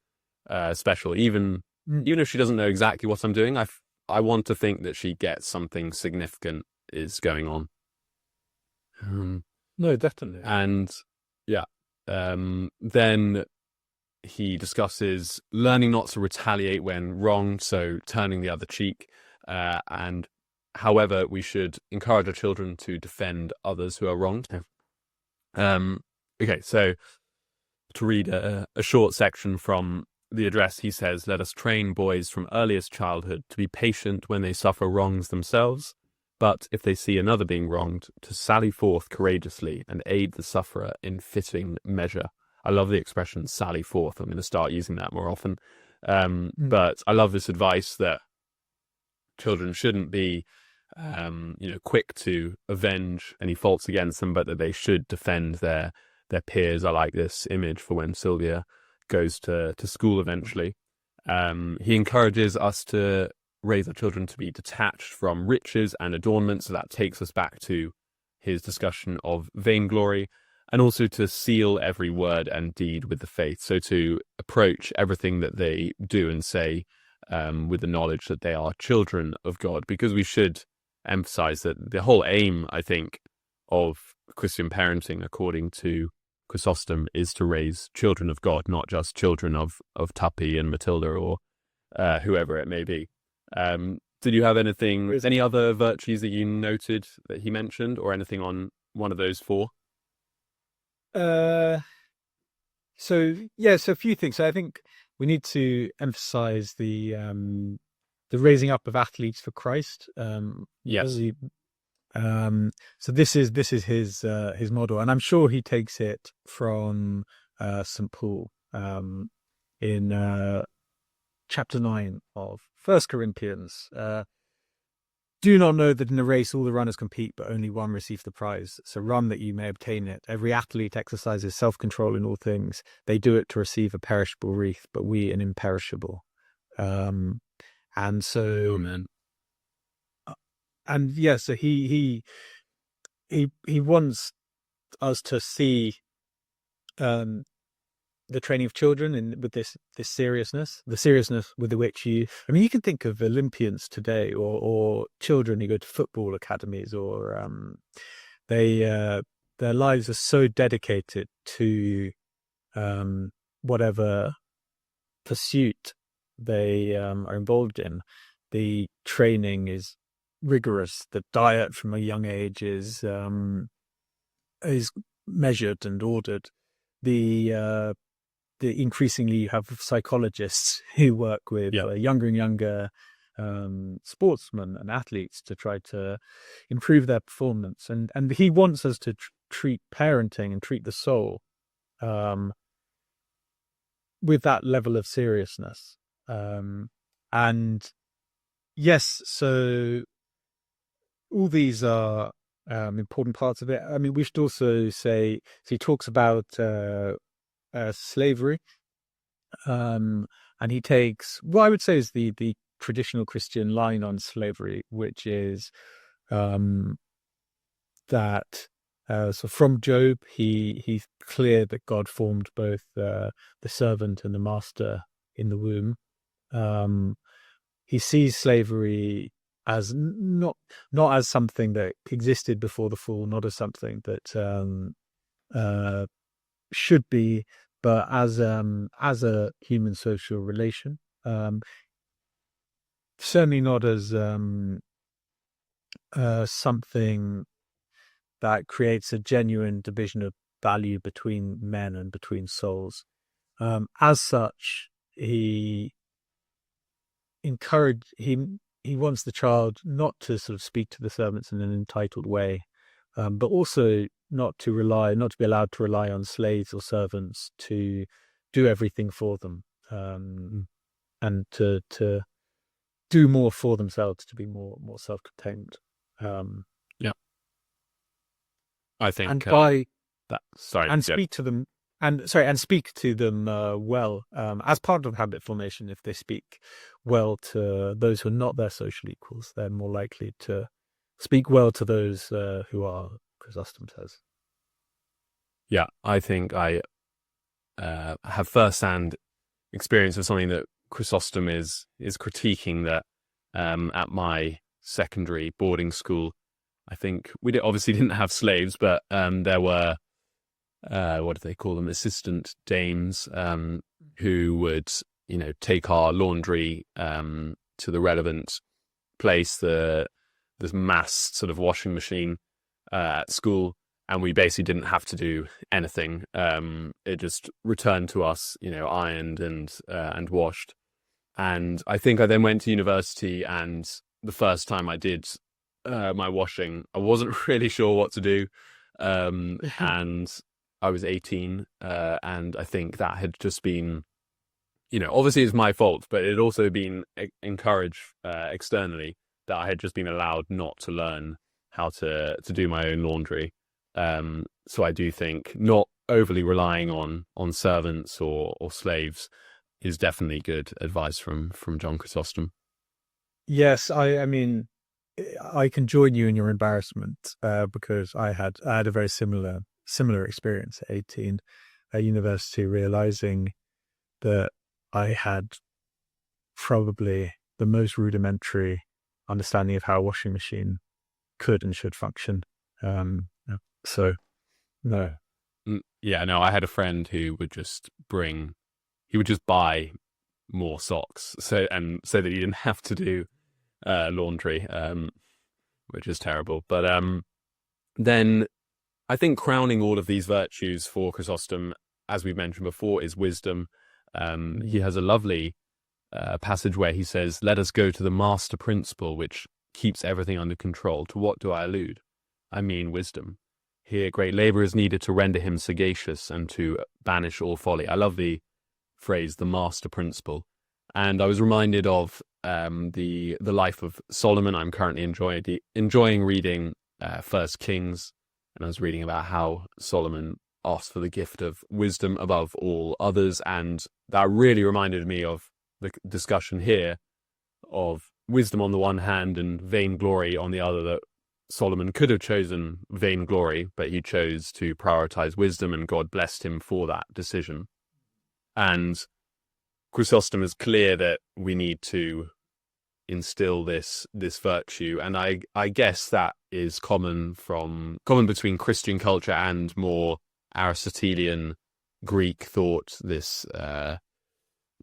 special. Even if she doesn't know exactly what I'm doing, I want to think that she gets something significant is going on.
No, definitely.
And yeah, then he discusses learning not to retaliate when wronged, so turning the other cheek. And however, we should encourage our children to defend others who are wronged. Okay, so to read a short section from the address, he says, "Let us train boys from earliest childhood to be patient when they suffer wrongs themselves, but if they see another being wronged, to sally forth courageously and aid the sufferer in fitting measure." I love the expression "sally forth." I'm going to start using that more often. But I love this advice that children shouldn't be quick to avenge any faults against them, but that they should defend their peers. I like this image for when Sylvia goes to school eventually. He encourages us to raise our children to be detached from riches and adornment. So that takes us back to his discussion of vainglory, and also to seal every word and deed with the faith. So to approach everything that they do and say with the knowledge that they are children of God, because we should emphasize that the whole aim, I think, of Christian parenting, according to Chrysostom, is to raise children of God, not just children of Tuppy and Matilda or whoever it may be. Did you have any other virtues that you noted that he mentioned, or anything on one of those four?
So a few things. So I think we need to emphasize the raising up of athletes for Christ.
Yes.
So this is his model, and I'm sure he takes it from St. Paul in chapter 9 of 1st Corinthians. "Do not know that in a race all the runners compete, but only one receives the prize. So run that you may obtain it. Every athlete exercises self-control in all things. They do it to receive a perishable wreath, but we an imperishable." And so,
Amen.
And yeah, so he wants us to see the training of children and with this seriousness, the seriousness with which you can think of Olympians today or children who go to football academies or they their lives are so dedicated to whatever pursuit they are involved in. The training is rigorous. The diet from a young age is measured and ordered. The increasingly you have psychologists who work with younger and younger sportsmen and athletes to try to improve their performance. And he wants us to treat parenting and treat the soul with that level of seriousness. And yes, so all these are important parts of it. I mean, we should also say, so he talks about slavery, and he takes what I would say is the traditional Christian line on slavery, which is that so from Job, he's clear that God formed both the servant and the master in the womb. He sees slavery as not as something that existed before the fall, not as something that should be, but as a human social relation. Certainly not as something that creates a genuine division of value between men and between souls. As such, he wants the child not to sort of speak to the servants in an entitled way, but also not to be allowed to rely on slaves or servants to do everything for them, and to do more for themselves, to be more self-contained.
I think,
and by
that. Sorry,
and speak to them. And speak to them well, as part of habit formation. If they speak well to those who are not their social equals, they're more likely to speak well to those who are, Chrysostom says.
Yeah, I think I have first-hand experience of something that Chrysostom is critiquing, that at my secondary boarding school, I think we obviously didn't have slaves, but there were what do they call them? Assistant dames, who would, take our laundry to the relevant place, this mass sort of washing machine at school, and we basically didn't have to do anything. It just returned to us, ironed and washed. And I think I then went to university, and the first time I did my washing, I wasn't really sure what to do, and I was 18, and I think that had just been, obviously it's my fault, but it had also been encouraged externally that I had just been allowed not to learn how to do my own laundry. So I do think not overly relying on servants or slaves is definitely good advice from John Chrysostom.
Yes, I mean, I can join you in your embarrassment, because I had a very similar experience at 18 at university, realizing that I had probably the most rudimentary understanding of how a washing machine could and should function. So, no.
Yeah, no, I had a friend who would just buy more socks so that he didn't have to do laundry, which is terrible. But then I think crowning all of these virtues for Chrysostom, as we've mentioned before, is wisdom. He has a lovely passage where he says, "Let us go to the master principle, which keeps everything under control." To what do I allude? I mean wisdom. Here, great labour is needed to render him sagacious and to banish all folly. I love the phrase, the master principle. And I was reminded of the life of Solomon. I'm currently enjoying reading 1st Kings, and I was reading about how Solomon asked for the gift of wisdom above all others, and that really reminded me of the discussion here of wisdom on the one hand and vainglory on the other, that Solomon could have chosen vainglory, but he chose to prioritize wisdom, and God blessed him for that decision. And Chrysostom is clear that we need to instill this virtue, and I guess that is common between Christian culture and more Aristotelian Greek thought, this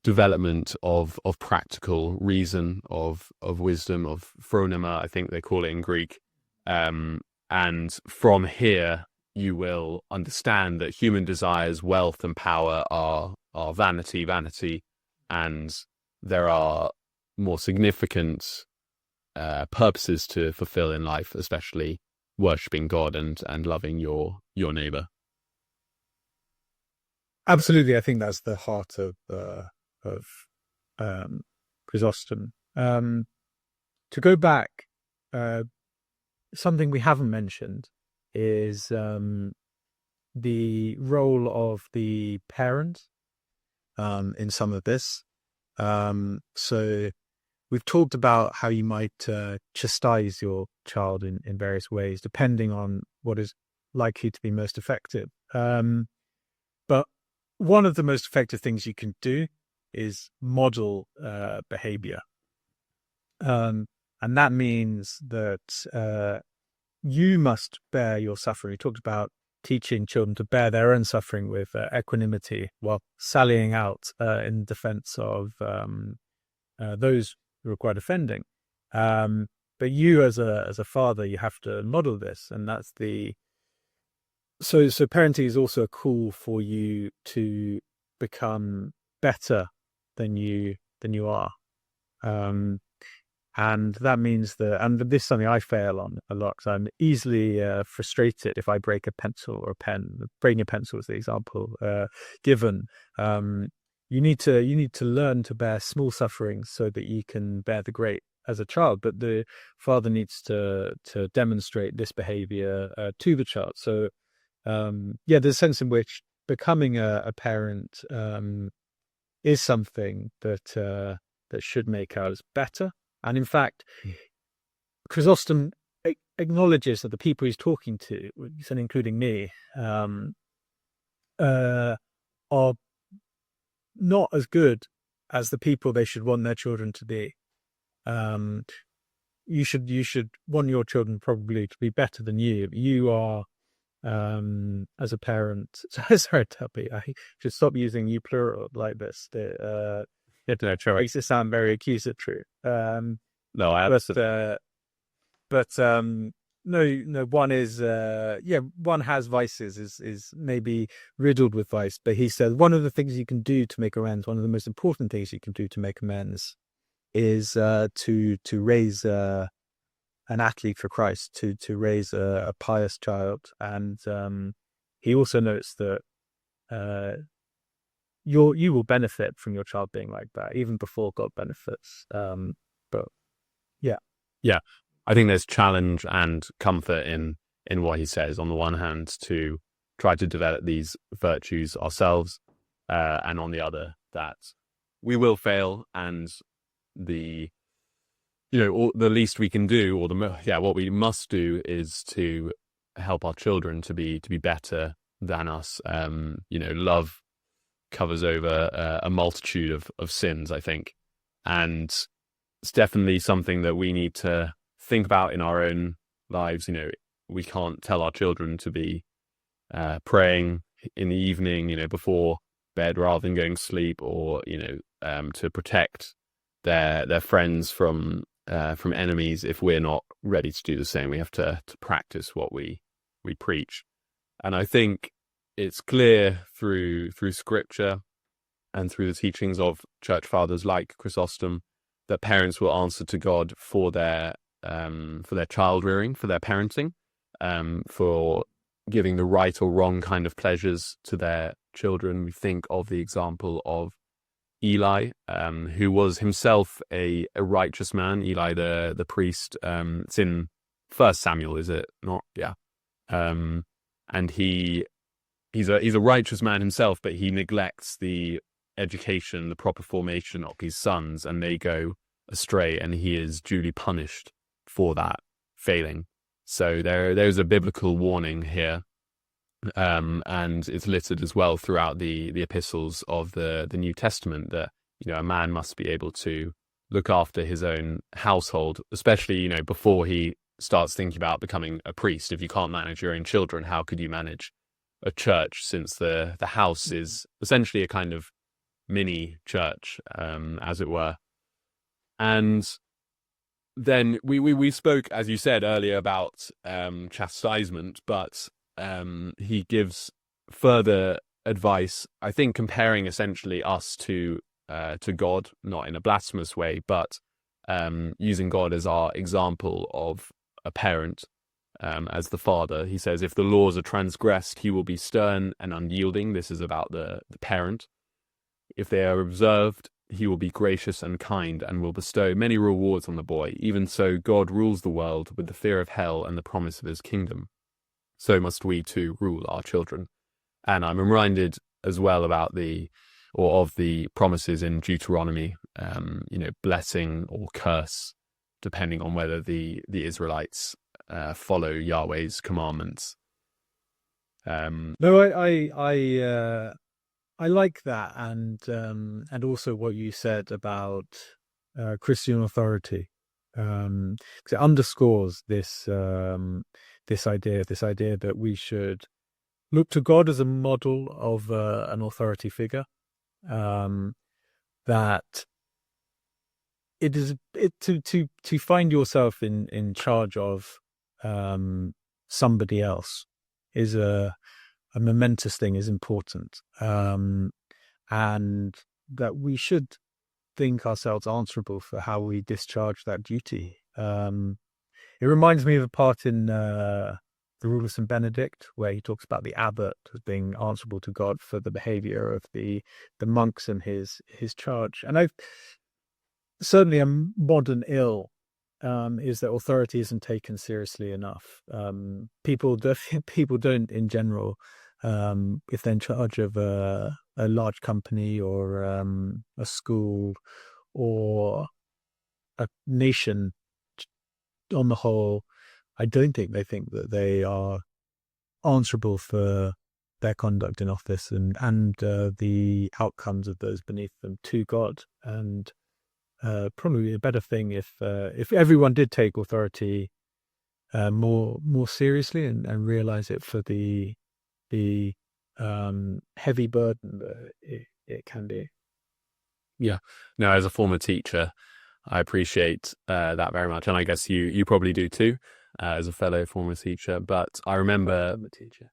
development of practical reason, of wisdom, of phronema, I think they call it in Greek. And from here, you will understand that human desires, wealth and power are vanity, and there are more significant purposes to fulfill in life, especially worshipping God and loving your neighbor.
Absolutely, I think that's the heart of Chrysostom. To go back, something we haven't mentioned is the role of the parent in some of this. So we've talked about how you might chastise your child in various ways, depending on what is likely to be most effective. But one of the most effective things you can do is model behavior. And that means that you must bear your suffering. We talked about teaching children to bear their own suffering with equanimity while sallying out in defense of those who require defending. But you as a father, you have to model this, and that's so parenting is also a call for you to become better than you are. And that means and this is something I fail on a lot, because I'm easily frustrated if I break a pencil or a pen. Breaking a pencil is the example given. You need to learn to bear small sufferings so that you can bear the great as a child. But the father needs to demonstrate this behavior to the child. So there's a sense in which becoming a parent is something that should make us better. And in fact, Chrysostom acknowledges that the people he's talking to, including me, are not as good as the people they should want their children to be. You should want your children probably to be better than you. You are, as a parent. Sorry, Tuppy. I should stop using you plural like this. Makes it sound very accusatory.
No, I absolutely.
No. One is one has vices, is maybe riddled with vice. But he said one of the things you can do to make amends, one of the most important things you can do to make amends, is to raise an athlete for Christ, to raise a pious child. And he also notes that you will benefit from your child being like that, even before God benefits.
Yeah, I think there's challenge and comfort in what he says. On the one hand, to try to develop these virtues ourselves, and on the other, that we will fail, and the least we can do, or what we must do, is to help our children to be better than us. Love covers over a multitude of sins, I think, and it's definitely something that we need to think about in our own lives. We can't tell our children to be praying in the evening, before bed rather than going to sleep, or to protect their friends from enemies if we're not ready to do the same. We have to practice what we preach, and I think it's clear through Scripture and through the teachings of church fathers like Chrysostom that parents will answer to God for their child rearing, for their parenting, for giving the right or wrong kind of pleasures to their children. We think of the example of Eli, who was himself a righteous man. Eli, the priest. It's in 1st Samuel, is it not? Yeah. And he's a righteous man himself, but he neglects the education, the proper formation of his sons, and they go astray, and he is duly punished for that failing. So there's a biblical warning here And it's littered as well throughout the epistles of the New Testament that, a man must be able to look after his own household, especially, before he starts thinking about becoming a priest. If you can't manage your own children, how could you manage a church, since the house is essentially a kind of mini church, as it were. And then we spoke, as you said earlier, about chastisement, but he gives further advice, I think, comparing essentially us to God, not in a blasphemous way, but using God as our example of a parent, as the father. He says, if the laws are transgressed, he will be stern and unyielding. This is about the parent. If they are observed, he will be gracious and kind and will bestow many rewards on the boy. Even so, God rules the world with the fear of hell and the promise of his kingdom. So must we too rule our children. And I'm reminded as well about of the promises in Deuteronomy, blessing or curse, depending on whether the Israelites follow Yahweh's commandments.
No, I like that, and also what you said about Christian authority, because it underscores this idea that we should look to God as a model of an authority figure, that it is to find yourself in charge of somebody else is a momentous thing, is important, and that we should think ourselves answerable for how we discharge that duty. It reminds me of a part in the Rule of St. Benedict, where he talks about the abbot as being answerable to God for the behavior of the monks in his charge. And I've certainly a modern ill is that authority isn't taken seriously enough. People don't in general, if they're in charge of a large company or a school or a nation on the whole, I don't think they think that they are answerable for their conduct in office and the outcomes of those beneath them to God. And probably a better thing if everyone did take authority more seriously and realize it for the heavy burden that it can be.
Yeah. No, as a former teacher, I appreciate that very much, and I guess you probably do too, as a fellow former teacher. But I remember,
Former teacher.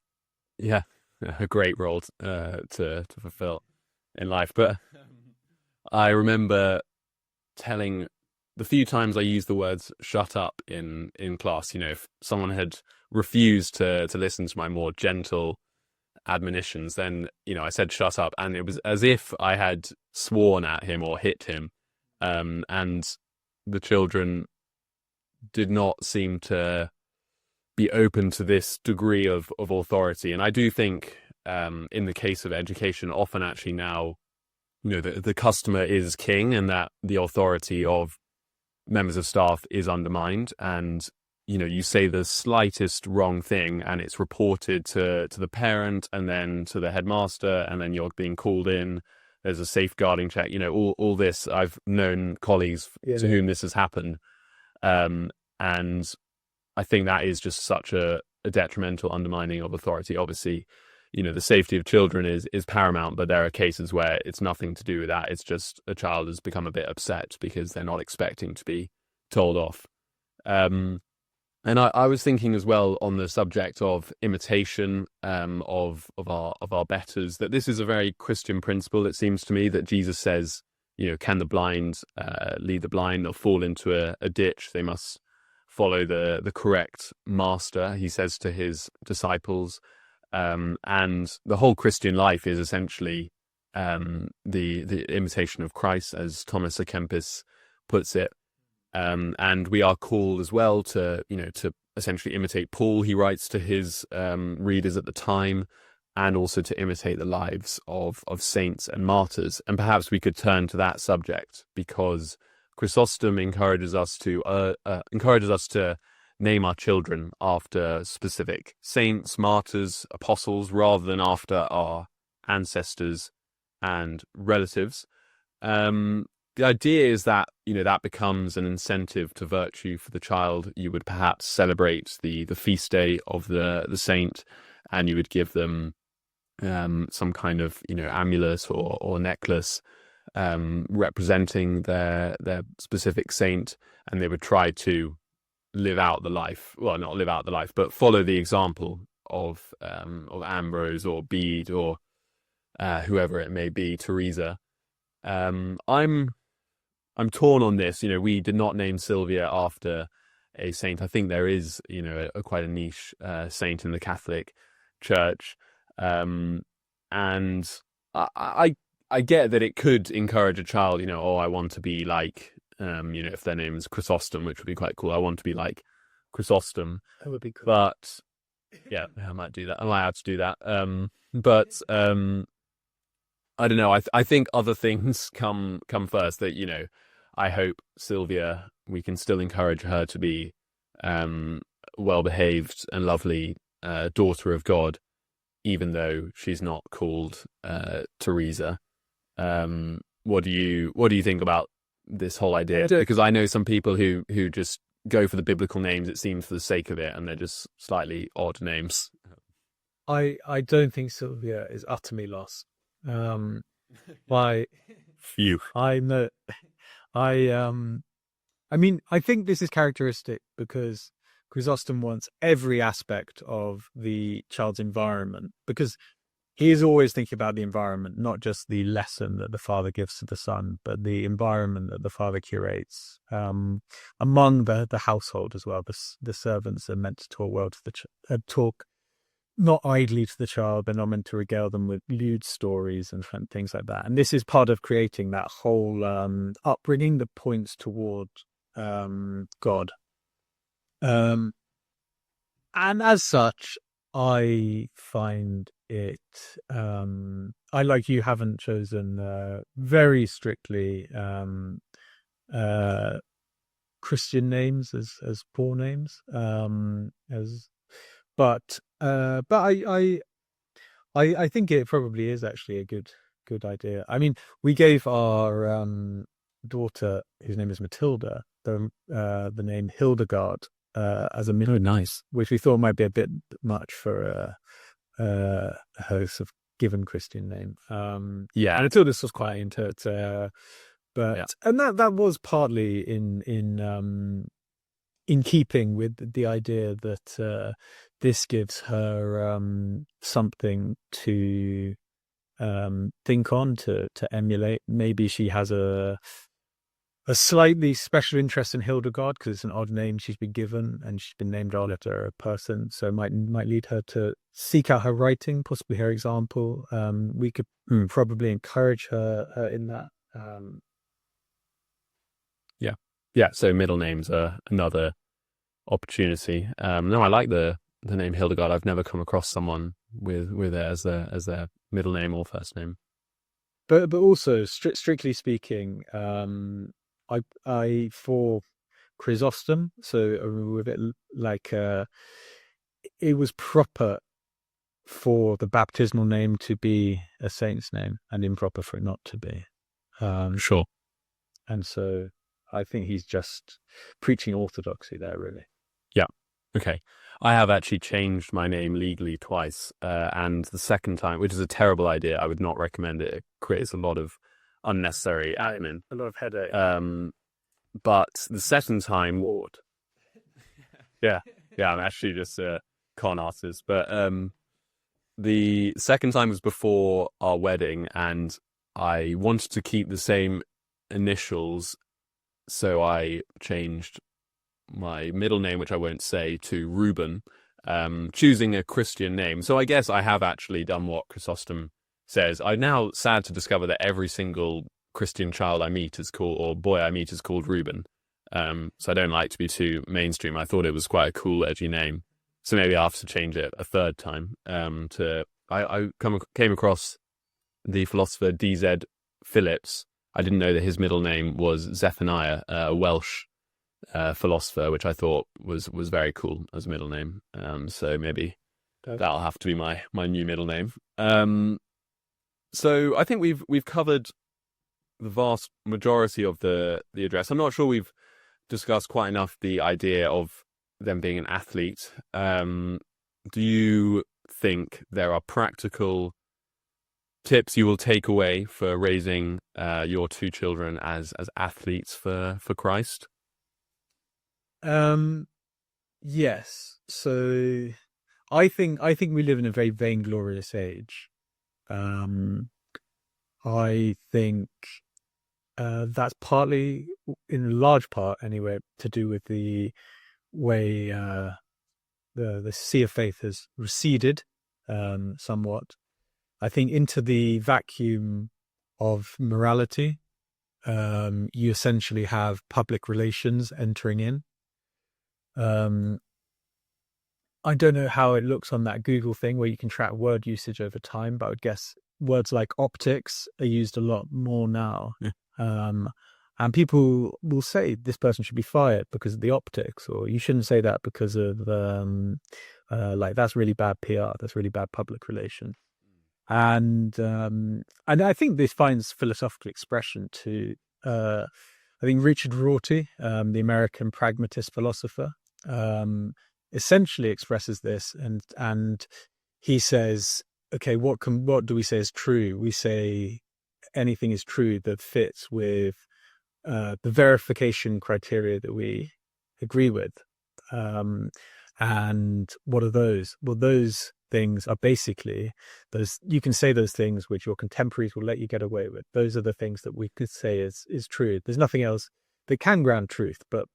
Yeah, a great role to fulfill in life. But I remember telling the few times I used the words "shut up" in class. If someone had refused to listen to my more gentle admonitions, then I said "shut up," and it was as if I had sworn at him or hit him. And the children did not seem to be open to this degree of authority. And I do think, in the case of education, often actually now, the customer is king, and that the authority of members of staff is undermined. And, you say the slightest wrong thing and it's reported to the parent and then to the headmaster, and then you're being called in. There's a safeguarding check, all this. I've known colleagues to whom this has happened. And I think that is just such a detrimental undermining of authority. Obviously, the safety of children is paramount, but there are cases where it's nothing to do with that. It's just a child has become a bit upset because they're not expecting to be told off. And I was thinking as well on the subject of imitation, of our betters, that this is a very Christian principle. It seems to me that Jesus says, can the blind lead the blind or fall into a ditch? They must follow the correct master, he says to his disciples. And the whole Christian life is essentially the imitation of Christ, as Thomas à Kempis puts it. And we are called as well to essentially imitate Paul, he writes to his readers at the time, and also to imitate the lives of saints and martyrs. And perhaps we could turn to that subject, because Chrysostom encourages us to name our children after specific saints, martyrs, apostles, rather than after our ancestors and relatives. The idea is that, that becomes an incentive to virtue for the child. You would perhaps celebrate the feast day of the saint, and you would give them some kind of, amulet or necklace representing their specific saint, and they would try to live out the life. Well, not live out the life, but follow the example of Ambrose or Bede or whoever it may be, Teresa. I'm torn on this. We did not name Sylvia after a saint. I think there is, quite a niche saint in the Catholic Church, and I get that it could encourage a child. I want to be like, if their name is Chrysostom, which would be quite cool. I want to be like Chrysostom.
That would be cool.
But yeah, I might do that. I might have to do that. But I don't know. I think other things come first. That I hope Sylvia, we can still encourage her to be well behaved and lovely daughter of God, even though she's not called Teresa. What do you think about this whole idea? Because I know some people who just go for the biblical names, it seems, for the sake of it, and they're just slightly odd names.
I don't think Sylvia is utterly lost.
Phew.
I know. I mean, I think this is characteristic because Chrysostom wants every aspect of the child's environment, because he is always thinking about the environment, not just the lesson that the father gives to the son, but the environment that the father curates among the household as well. The servants are meant to talk well to talk not idly to the child, but not meant to regale them with lewd stories and things like that. And this is part of creating that whole upbringing that points toward God. And as such, I find it, I, like you, haven't chosen very strictly Christian names as poor names, but I think it probably is actually a good idea. I mean, we gave our daughter, whose name is Matilda, the name Hildegard as a middle,
nice,
which we thought might be a bit much for her sort of given Christian name.
Yeah,
and Matilda was quite into it, but yeah. And that was partly in keeping with the idea that this gives her something to think on, to emulate. Maybe she has a slightly special interest in Hildegard because it's an odd name she's been given, and she's been named after a person, so it might lead her to seek out her writing, possibly her example. We could probably encourage her in that.
Yeah. So middle names are another opportunity. No, I like the name Hildegard. I've never come across someone with it as their middle name or first name.
But also, strictly speaking, I for Chrysostom, so with it like it was proper for the baptismal name to be a saint's name, and improper for it not to be.
Sure.
And so I think he's just preaching orthodoxy there, really.
Yeah. Okay. I have actually changed my name legally twice, and the second time, which is a terrible idea, I would not recommend it. It creates a lot of unnecessary admin,
a lot of headache.
But the second time, Lord. Yeah, I'm actually just a con artist. But the second time was before our wedding, and I wanted to keep the same initials, so I changed my middle name, which I won't say, to Reuben, choosing a Christian name. So I guess I have actually done what Chrysostom says. I'm now sad to discover that every single Christian child I meet is called, or boy I meet is called, Reuben. So I don't like to be too mainstream. I thought it was quite a cool, edgy name. So maybe I have to change it a third time. I came across the philosopher D.Z. Phillips. I didn't know that his middle name was Zephaniah, a Welsh philosopher, which I thought was very cool as a middle name. So maybe that'll have to be my new middle name. So I think we've covered the vast majority of the address. I'm not sure we've discussed quite enough the idea of them being an athlete. Do you think there are practical tips you will take away for raising your two children as athletes for Christ?
Yes. So I think we live in a very vainglorious age. I think that's partly, in a large part anyway, to do with the way the sea of faith has receded somewhat. I think into the vacuum of morality, you essentially have public relations entering in. I don't know how it looks on that Google thing where you can track word usage over time, but I would guess words like optics are used a lot more now.
Yeah.
And people will say this person should be fired because of the optics, or you shouldn't say that because of like that's really bad PR, that's really bad public relations. And I think this finds philosophical expression to I think Richard Rorty, the American pragmatist philosopher, essentially expresses this, and he says, okay, what do we say is true? We say anything is true that fits with the verification criteria that we agree with. And what are those? Well, those things are basically those, you can say those things which your contemporaries will let you get away with. Those are the things that we could say is true. There's nothing else that can ground truth but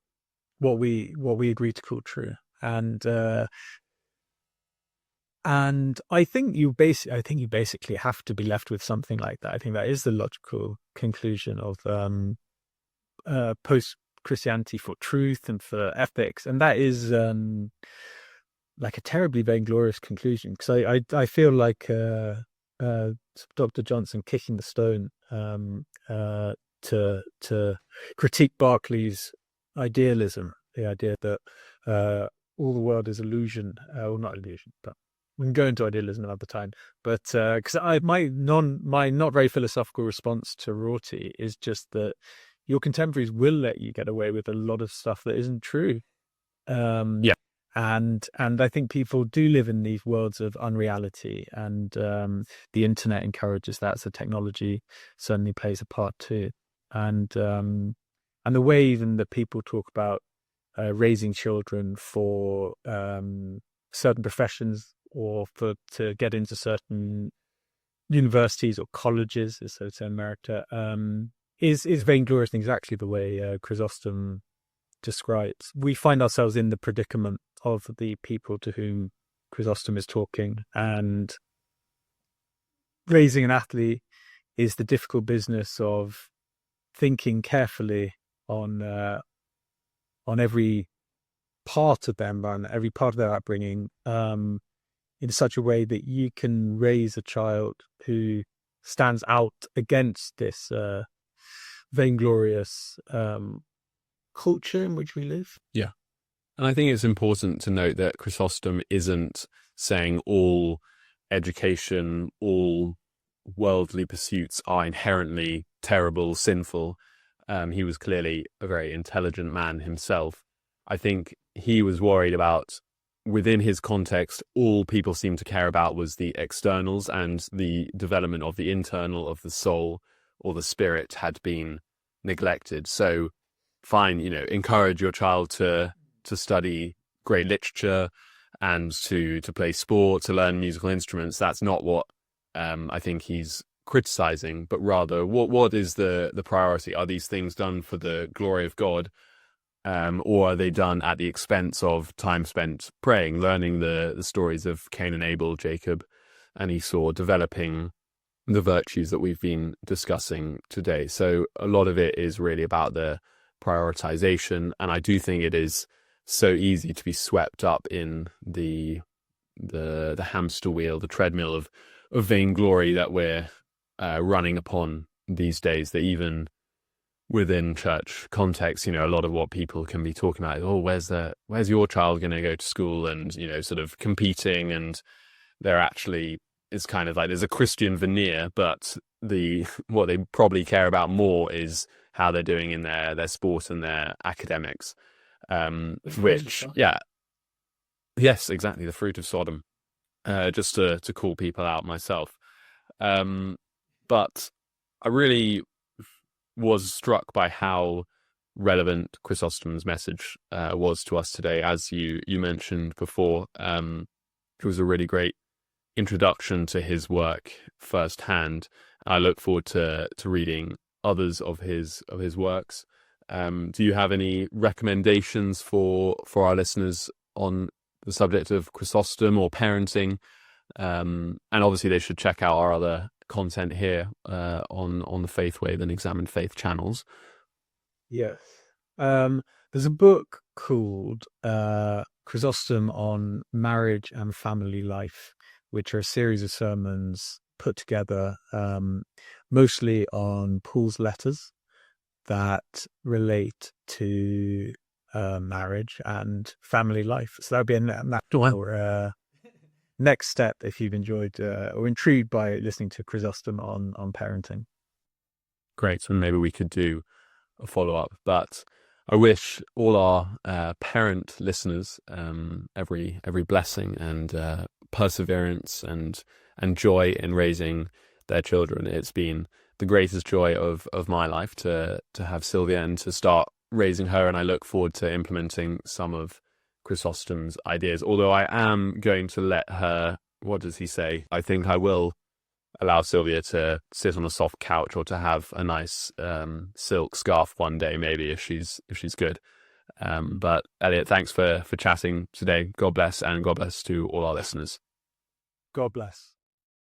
what we agree to call true. And I think you basically have to be left with something like that. I think that is the logical conclusion of post-Christianity for truth and for ethics, and that is like a terribly vainglorious conclusion, because I feel like Dr. Johnson kicking the stone to critique Berkeley's idealism, the idea that all the world is illusion, well, not illusion, but we can go into idealism another time. But because my not very philosophical response to Rorty is just that your contemporaries will let you get away with a lot of stuff that isn't true.
Yeah.
And I think people do live in these worlds of unreality, and the internet encourages that. So technology certainly plays a part too. And the way even that people talk about raising children for certain professions, or to get into certain universities or colleges, as so to America, is vainglorious in exactly the way Chrysostom describes. We find ourselves in the predicament of the people to whom Chrysostom is talking, and raising an athlete is the difficult business of thinking carefully on every part of them and every part of their upbringing in such a way that you can raise a child who stands out against this vainglorious culture in which we live.
Yeah. And I think it's important to note that Chrysostom isn't saying all education, all worldly pursuits are inherently terrible, sinful. He was clearly a very intelligent man himself. I think he was worried about, within his context, all people seemed to care about was the externals, and the development of the internal, of the soul or the spirit, had been neglected. So fine, encourage your child to study great literature and to play sport, to learn musical instruments. That's not what I think he's criticizing, but rather what is the priority? Are these things done for the glory of God, or are they done at the expense of time spent praying, learning the stories of Cain and Abel, Jacob and Esau, developing the virtues that we've been discussing today? So a lot of it is really about the prioritization, and I do think it is so easy to be swept up in the hamster wheel, the treadmill of vainglory that we're running upon these days, that even within church context, a lot of what people can be talking about is, oh, where's your child going to go to school, and sort of competing, and they're actually, it's kind of like there's a Christian veneer, but what they probably care about more is how they're doing in their sport and their academics, which yes, exactly, the fruit of Sodom, just to call people out myself. But I really was struck by how relevant Chrysostom's message was to us today. As you mentioned before, it was a really great introduction to his work firsthand. I look forward to reading others of his works. Do you have any recommendations for our listeners on the subject of Chrysostom or parenting? And obviously they should check out our other content here on the Faith Wave and Examined Faith channels.
Yes. There's a book called Chrysostom on Marriage and Family Life, which are a series of sermons put together mostly on Paul's letters that relate to marriage and family life. So that would be a natural next step if you've enjoyed or intrigued by listening to Chrysostom on parenting.
Great. And maybe we could do a follow-up. But I wish all our parent listeners every blessing and perseverance and joy in raising their children. It's been the greatest joy of my life to have Sylvia and to start raising her, and I look forward to implementing some of Chrysostom's ideas, although I am going to let her, what does he say? I think I will allow Sylvia to sit on a soft couch or to have a nice silk scarf one day, maybe, if she's good. But Eliot, thanks for chatting today. God bless, and God bless to all our listeners.
God bless.